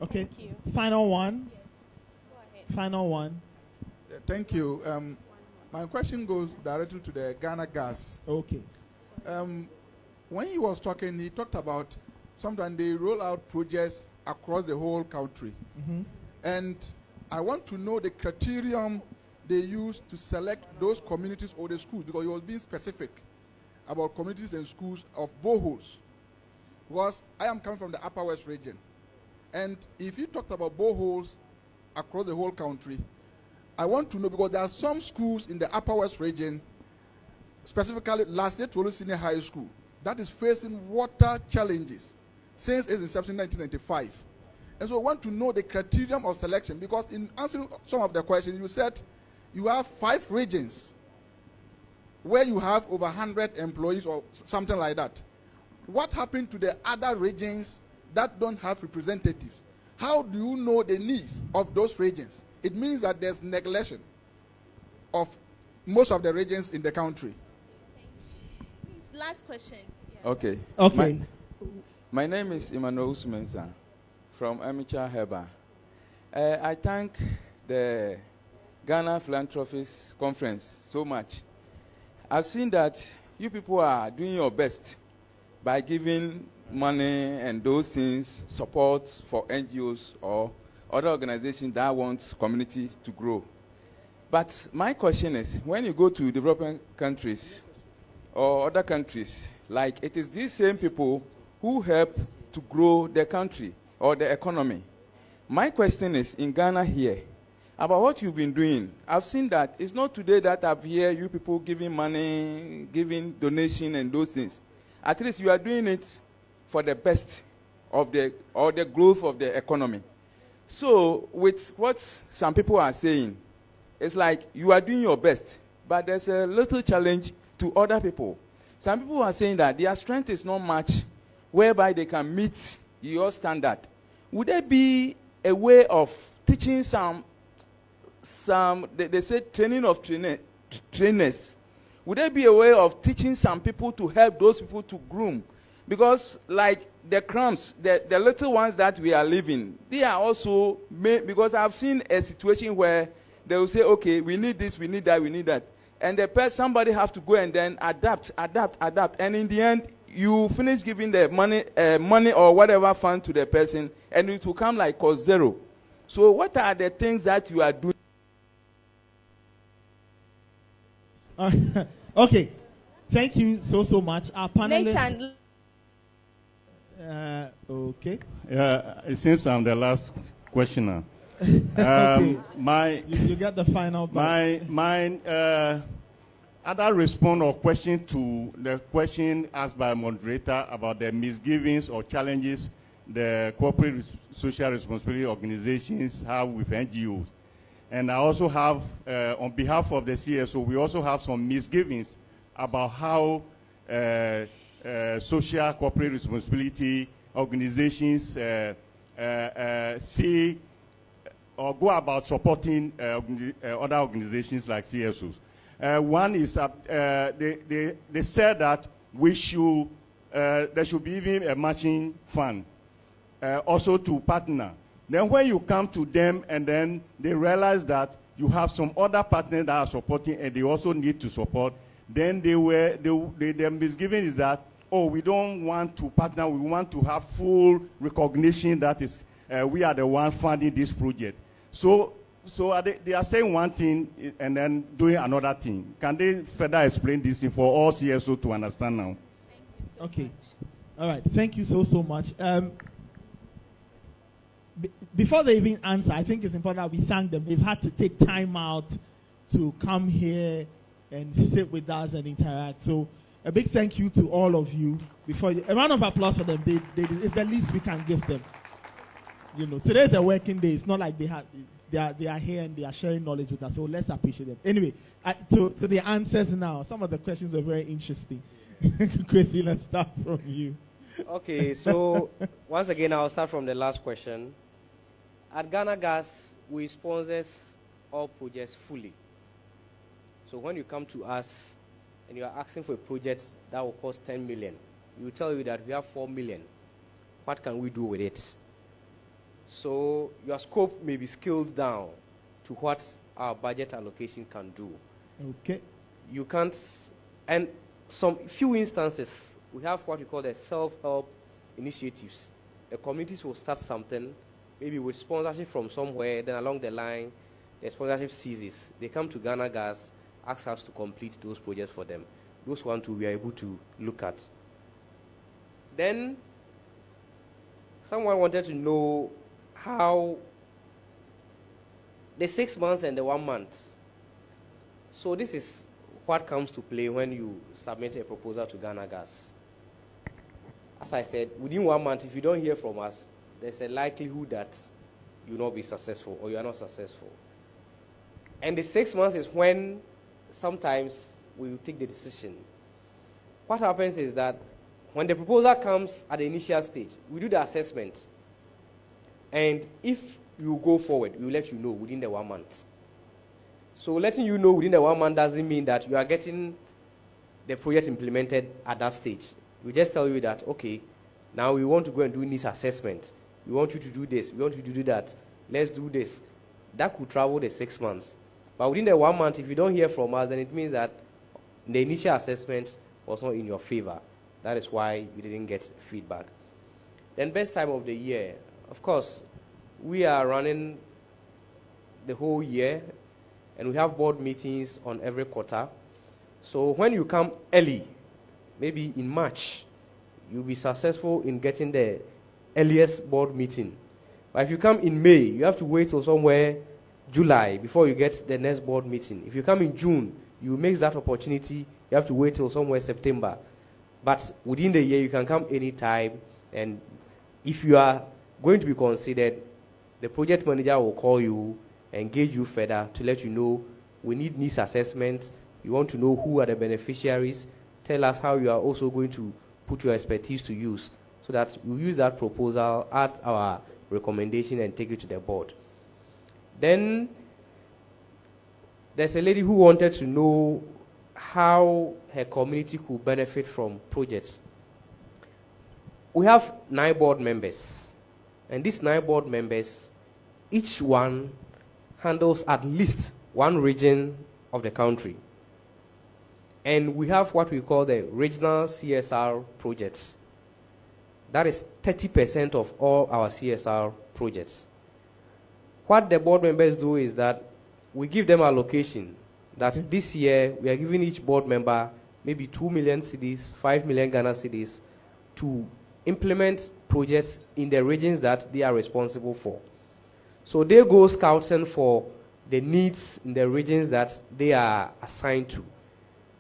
Okay. Thank you. Final one. Yes. Go ahead. Final one. Thank you. My question goes directly to the Ghana Gas. Okay. When he was talking, he talked about sometimes they roll out projects across the whole country. Mm-hmm. And I want to know the criterion they use to select those communities or the schools, because he was being specific about communities and schools of boreholes. Because I am coming from the Upper West region. And if you talked about boreholes across the whole country, I want to know, because there are some schools in the Upper West region, specifically Lasde Tolu Senior High School, that is facing water challenges since its inception in 1995. And so I want to know the criterion of selection, because in answering some of the questions, you said you have 5 regions where you have over 100 employees or something like that. What happened to the other regions that don't have representatives? How do you know the needs of those regions? It means that there's neglection of most of the regions in the country. Last question. Yeah. Okay. Okay. My name is Emmanuel Usmensa from Amicha Heba. I thank the Ghana Philanthropy Conference so much. I've seen that you people are doing your best by giving money and those things, support for NGOs or other organizations that want community to grow. But my question is, when you go to developing countries or other countries, like it is these same people who help to grow the country or the economy. My question is, in Ghana here, about what you've been doing. I've seen that it's not today that I've heard you people giving money, giving donation and those things. At least you are doing it for the best of the growth of the economy. So, with what some people are saying, it's like you are doing your best, but there's a little challenge to other people. Some people are saying that their strength is not much, whereby they can meet your standard. Would there be a way of teaching they say training of trainers? Would there be a way of teaching some people to help those people to groom? Because like the crumbs, the little ones that we are living, they are also made, because I've seen a situation where they will say, okay, we need this, we need that, we need that. And somebody have to go and then adapt. And in the end, you finish giving the money or whatever fund to the person, and it will come like cost zero. So what are the things that you are doing? Okay. Thank you so much. Our panelists. Nathan. Okay. Yeah, it seems I'm the last questioner. Okay. My you get the final. My other response or question to the question asked by moderator about the misgivings or challenges the corporate social responsibility organizations have with NGOs. And I also have, on behalf of the CSO, we also have some misgivings about how social corporate responsibility organizations see or go about supporting other organizations like CSOs. One is they said that we should there should be even a matching fund also to partner. Then when you come to them and then they realize that you have some other partners that are supporting and they also need to support, then their misgiving is that, oh, we don't want to partner, we want to have full recognition that is we are the one funding this project. So they are saying one thing and then doing another thing. Can they further explain this for all CSO to understand now? Okay. All right. Thank you so much. Before they even answer, I think it's important that we thank them. They've had to take time out to come here and sit with us and interact. So a big thank you to all of you. A round of applause for them. It's the least we can give them. You know, today's a working day. It's not like they are here and they are sharing knowledge with us. So let's appreciate them. Anyway, to the answers now. Some of the questions were very interesting. Chrissy, let's start from you. Okay, so once again, I'll start from the last question. At Ghana Gas, we sponsor all projects fully. So when you come to us and you are asking for a project that will cost 10 million, we will tell you that we have 4 million. What can we do with it? So your scope may be scaled down to what our budget allocation can do. Okay. You can't, and some few instances, we have what we call the self-help initiatives. The communities will start something, maybe with sponsorship from somewhere, then along the line, the sponsorship ceases. They come to Ghana Gas, ask us to complete those projects for them. Those ones we are able to look at. Then, someone wanted to know how the 6 months and the 1 month. So this is what comes to play when you submit a proposal to Ghana Gas. As I said, within 1 month, if you don't hear from us, there's a likelihood that you will not be successful or you are not successful. And the 6 months is when sometimes we will take the decision. What happens is that when the proposal comes at the initial stage, we do the assessment. And if you go forward, we will let you know within the 1 month. So letting you know within the 1 month doesn't mean that you are getting the project implemented at that stage. We just tell you that, okay, now we want to go and do needs assessment. We want you to do this. We want you to do that. Let's do this. That could travel the 6 months. But within the 1 month, if you don't hear from us, then it means that the initial assessment was not in your favor. That is why you didn't get feedback. Then best time of the year. Of course, we are running the whole year, and we have board meetings on every quarter. So when you come early, maybe in March, you'll be successful in getting the earliest board meeting. But if you come in May, you have to wait till somewhere July before you get the next board meeting. If you come in June, you miss that opportunity. You have to wait till somewhere September. But within the year, you can come anytime. And if you are going to be considered, the project manager will call you, engage you further to let you know we need needs assessment. You want to know who are the beneficiaries. Tell us how you are also going to put your expertise to use, so that we use that proposal, add our recommendation, and take it to the board. Then there's a lady who wanted to know how her community could benefit from projects. We have 9 board members, and these 9 board members, each one handles at least one region of the country. And we have what we call the regional CSR projects. That is 30% of all our CSR projects. What the board members do is that we give them allocation. That this year we are giving each board member maybe 2 million cedis, 5 million Ghana cedis to implement projects in the regions that they are responsible for. So they go scouting for the needs in the regions that they are assigned to.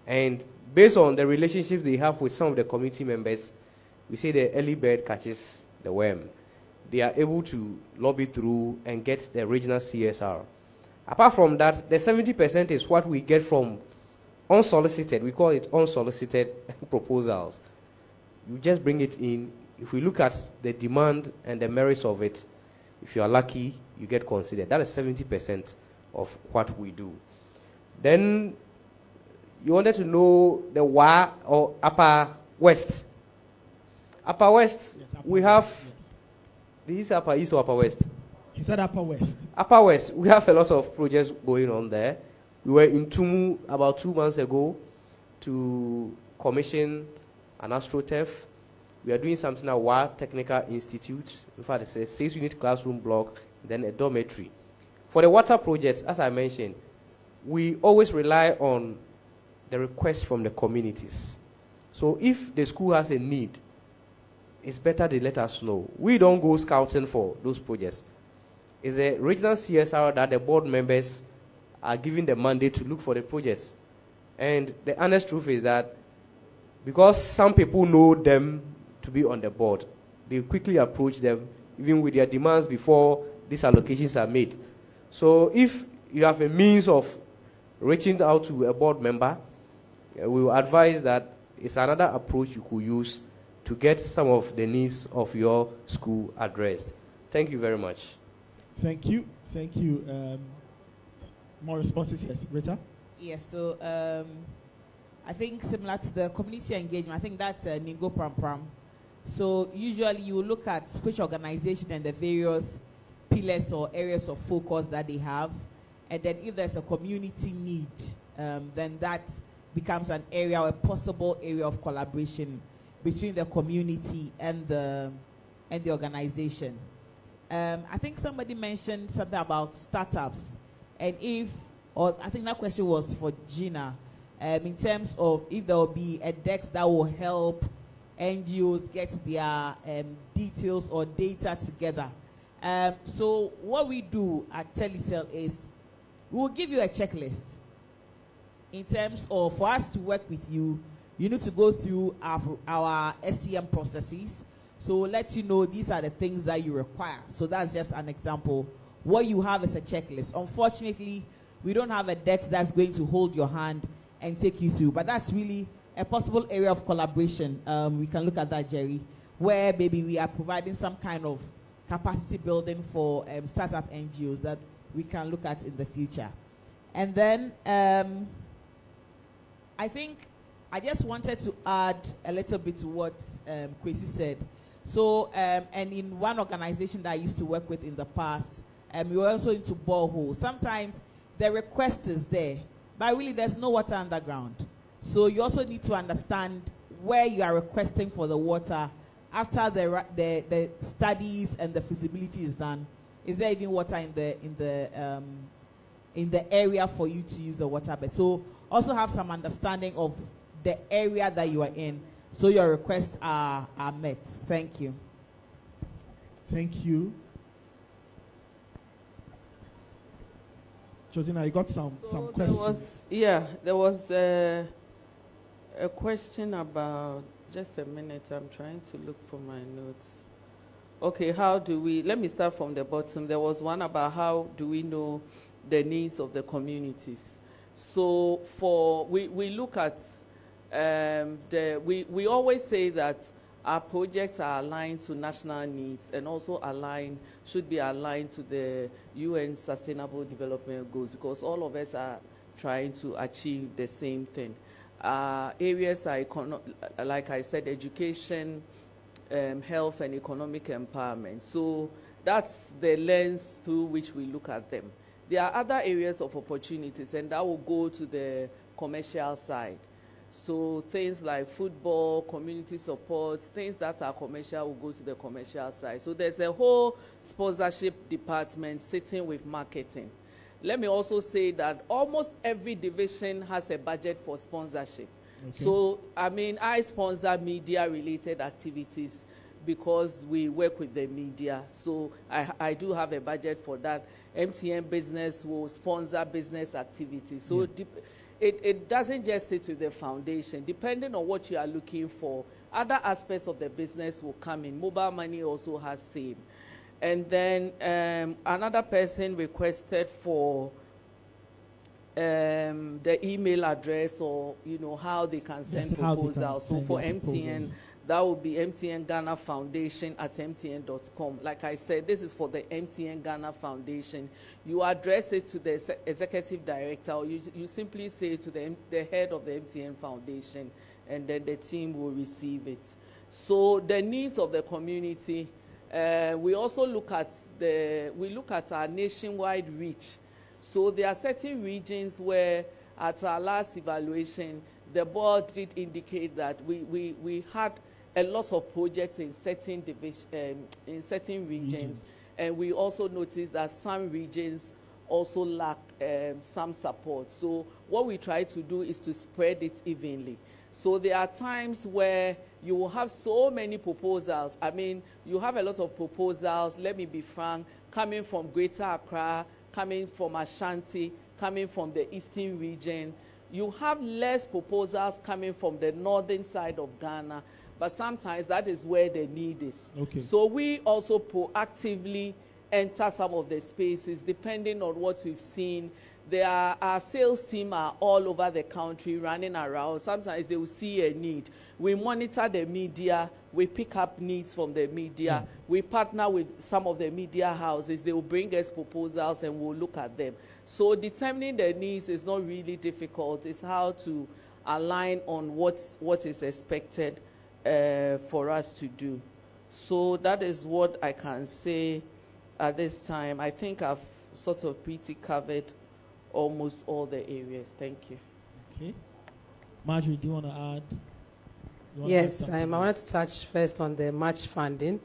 And based on the relationships they have with some of the community members, we say the early bird catches the worm. They are able to lobby through and get the regional CSR. Apart from that, the 70% is what we get from unsolicited, we call it unsolicited proposals. You just bring it in. If we look at the demand and the merits of it, if you are lucky, you get considered. That is 70% of what we do. Then you wanted to know the WA or Upper West. Upper West, yes, we have. Yes. This is Upper East or Upper West? He said Upper West. Upper West, we have a lot of projects going on there. We were in Tumu about 2 months ago to commission an AstroTurf. We are doing something at WA Technical Institute. In fact, it's a 6-unit classroom block, then a dormitory. For the water projects, as I mentioned, we always rely on the requests from the communities. So if the school has a need, it's better they let us know. We don't go scouting for those projects. It's the regional CSR that the board members are given the mandate to look for the projects. And the honest truth is that because some people know them to be on the board, they quickly approach them, even with their demands before these allocations are made. So if you have a means of reaching out to a board member, we will advise that it's another approach you could use to get some of the needs of your school addressed. Thank you very much. Thank you. Thank you. More responses? Yes. Rita? Yes, so I think similar to the community engagement, I think that's Ningo Pram Pram. So usually you will look at which organization and the various pillars or areas of focus that they have. And then if there's a community need, then that becomes an area or a possible area of collaboration between the community and the organization. I think somebody mentioned something about startups, and I think that question was for Gina, in terms of if there will be a desk that will help NGOs get their details or data together. So what we do at Telecel is we will give you a checklist. In terms of, for us to work with you, you need to go through our SCM processes. So we'll let you know these are the things that you require. So that's just an example. What you have is a checklist. Unfortunately, we don't have a desk that's going to hold your hand and take you through. But that's really a possible area of collaboration. We can look at that, Jerry, where maybe we are providing some kind of capacity building for startup NGOs that we can look at in the future. And then I think I just wanted to add a little bit to what Kwesi said. So, and in one organization that I used to work with in the past, we were also into boreholes. Sometimes the request is there, but really there's no water underground. So you also need to understand where you are requesting for the water after the studies and the feasibility is done. Is there even water in the area for you to use the water bed? So also have some understanding of the area that you are in, so your requests are met. Thank you. Thank you. Georgina, you got some questions. There was a question about, just a minute, I'm trying to look for my notes. Okay, let me start from the bottom. There was one about how do we know the needs of the communities. So we look at, we always say that our projects are aligned to national needs and also should be aligned to the UN Sustainable Development Goals, because all of us are trying to achieve the same thing. Areas are, like I said, education, health and economic empowerment. So that's the lens through which we look at them. There are other areas of opportunities, and that will go to the commercial side. So things like football, community support, things that are commercial will go to the commercial side. So there's a whole sponsorship department sitting with marketing. Let me also say that almost every division has a budget for sponsorship. Okay. So, I sponsor media-related activities because we work with the media. So I do have a budget for that. MTN Business will sponsor business activities. So it doesn't just sit with the foundation. Depending on what you are looking for, other aspects of the business will come in. Mobile money also has same. And then another person requested for the email address, or how they can send proposals. So for MTN, that would be MTN Ghana Foundation at mtn.com. Like I said, this is for the MTN Ghana Foundation. You address it to the executive director, or you simply say to the head of the MTN Foundation, and then the team will receive it. So the needs of the community. We also look at our nationwide reach. So there are certain regions where, at our last evaluation, the board did indicate that we had a lot of projects in certain regions, and we also noticed that some regions also lack some support. So what we try to do is to spread it evenly. So there are times where you will have so many proposals. You have a lot of proposals, let me be frank, coming from Greater Accra, coming from Ashanti, coming from the eastern region. You have less proposals coming from the northern side of Ghana, but sometimes that is where the need is. Okay. So we also proactively enter some of the spaces depending on what we've seen. Our sales team are all over the country running around. Sometimes they will see a need. We monitor the media. We pick up needs from the media. We partner with some of the media houses. They will bring us proposals and we'll look at them. So determining the needs is not really difficult. It's how to align on what is expected for us to do. So that is what I can say at this time. I think I've sort of pretty covered almost all the areas. Thank you. Okay. Marjorie, do you want to add? Yes, I wanted to touch first on the match funding.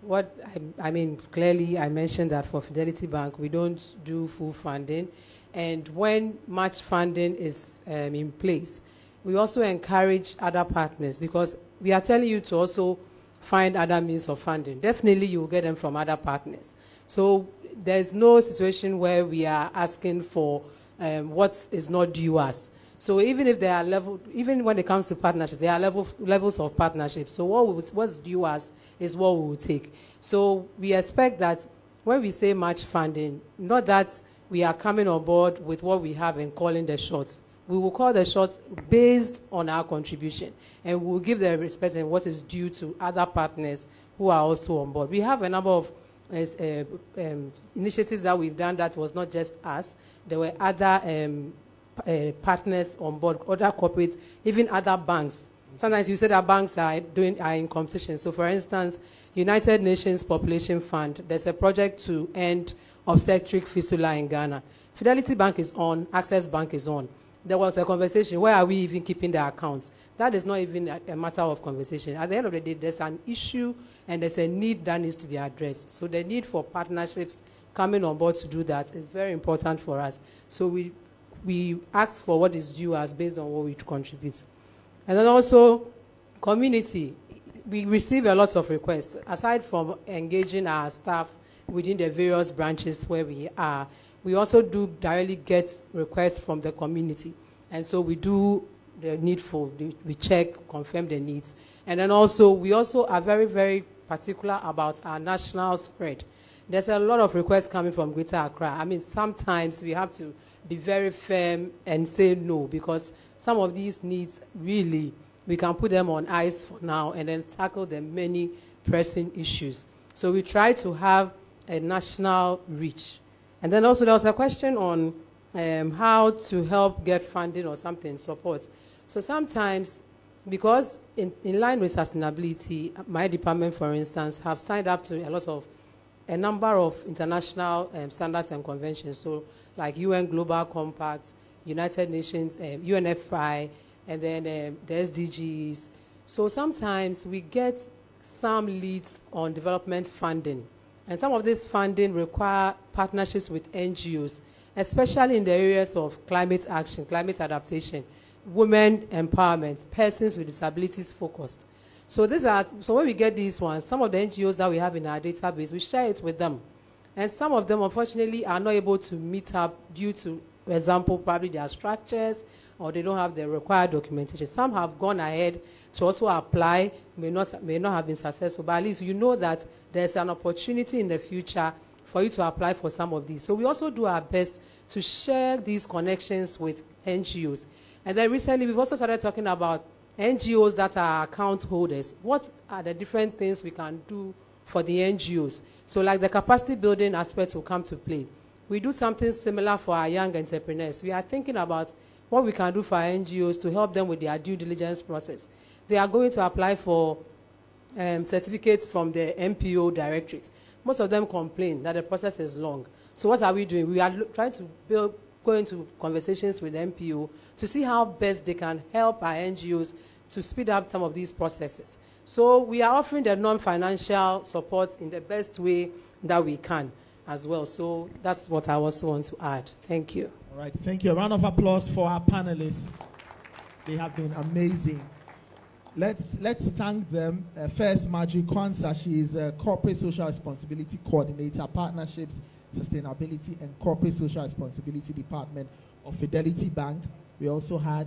Clearly I mentioned that for Fidelity Bank, we don't do full funding. And when match funding is in place, we also encourage other partners, because we are telling you to also find other means of funding. Definitely you will get them from other partners. So there's no situation where we are asking for what is not due us. So even if there are even when it comes to partnerships, there are levels of partnerships. So what's due us is what we will take. So we expect that when we say match funding, not that we are coming on board with what we have and calling the shots. We will call the shots based on our contribution, and we will give the respect and what is due to other partners who are also on board. We have a number of initiatives that we've done that was not just us. There were other partners on board, other corporates, even other banks. Sometimes you say that banks are in competition. So for instance, United Nations Population Fund, there's a project to end obstetric fistula in Ghana. Fidelity Bank is on, Access Bank is on. There was a conversation, where are we even keeping the accounts? That is not even a matter of conversation. At the end of the day, there's an issue and there's a need that needs to be addressed. So the need for partnerships coming on board to do that is very important for us. So we ask for what is due us based on what we contribute. And then also, community. We receive a lot of requests. Aside from engaging our staff within the various branches where we are, we also do directly get requests from the community. And so we do the needful. We check, confirm the needs. And then also, we also are very, very particular about our national spread. There's a lot of requests coming from Greater Accra. I mean, sometimes we have to be very firm and say no, because some of these needs, really, we can put them on ice for now and then tackle the many pressing issues. So we try to have a national reach. And then also there was a question on how to help get funding or something, support. So sometimes, because in line with sustainability, my department, for instance, have signed up to a number of international standards and conventions. So like UN Global Compact, United Nations, UNFI, and then the SDGs. So sometimes we get some leads on development funding. And some of this funding require partnerships with NGOs, especially in the areas of climate action, climate adaptation, women empowerment, persons with disabilities focused. So when we get these ones, some of the NGOs that we have in our database, we share it with them. And some of them, unfortunately, are not able to meet up due to, for example, probably their structures, or they don't have the required documentation. Some have gone ahead to also apply, may not have been successful, but at least you know that there's an opportunity in the future for you to apply for some of these. So we also do our best to share these connections with NGOs. And then recently, we've also started talking about NGOs that are account holders. What are the different things we can do for the NGOs? So like the capacity building aspect will come to play. We do something similar for our young entrepreneurs. We are thinking about what we can do for our NGOs to help them with their due diligence process. They are going to apply for certificates from the MPO directorate. Most of them complain that the process is long. So what are we doing? We are trying to go into conversations with MPO to see how best they can help our NGOs to speed up some of these processes. So we are offering the non-financial support in the best way that we can as well. So that's what I also want to add. Thank you. All right, thank you. A round of applause for our panelists. They have been amazing. Let's thank them. First, Marjorie Kwanzaa. She is a Corporate Social Responsibility Coordinator, Partnerships, Sustainability, and Corporate Social Responsibility Department of Fidelity Bank. We also had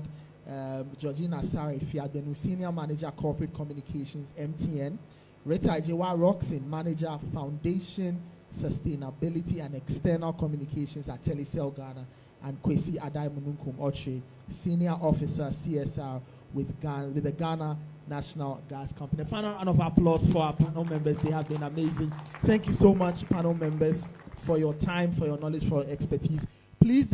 Georgina Asare Fiadenu, Senior Manager, Corporate Communications, MTN. Rita Ijewa Roxin, Manager, Foundation, Sustainability, and External Communications at Telecel Ghana. And Kwesi Adai Mununkum Oche, Senior Officer, CSR, with the Ghana National Gas Company. A final round of applause for our panel members. They have been amazing. Thank you so much, panel members, for your time, for your knowledge, for your expertise. Please.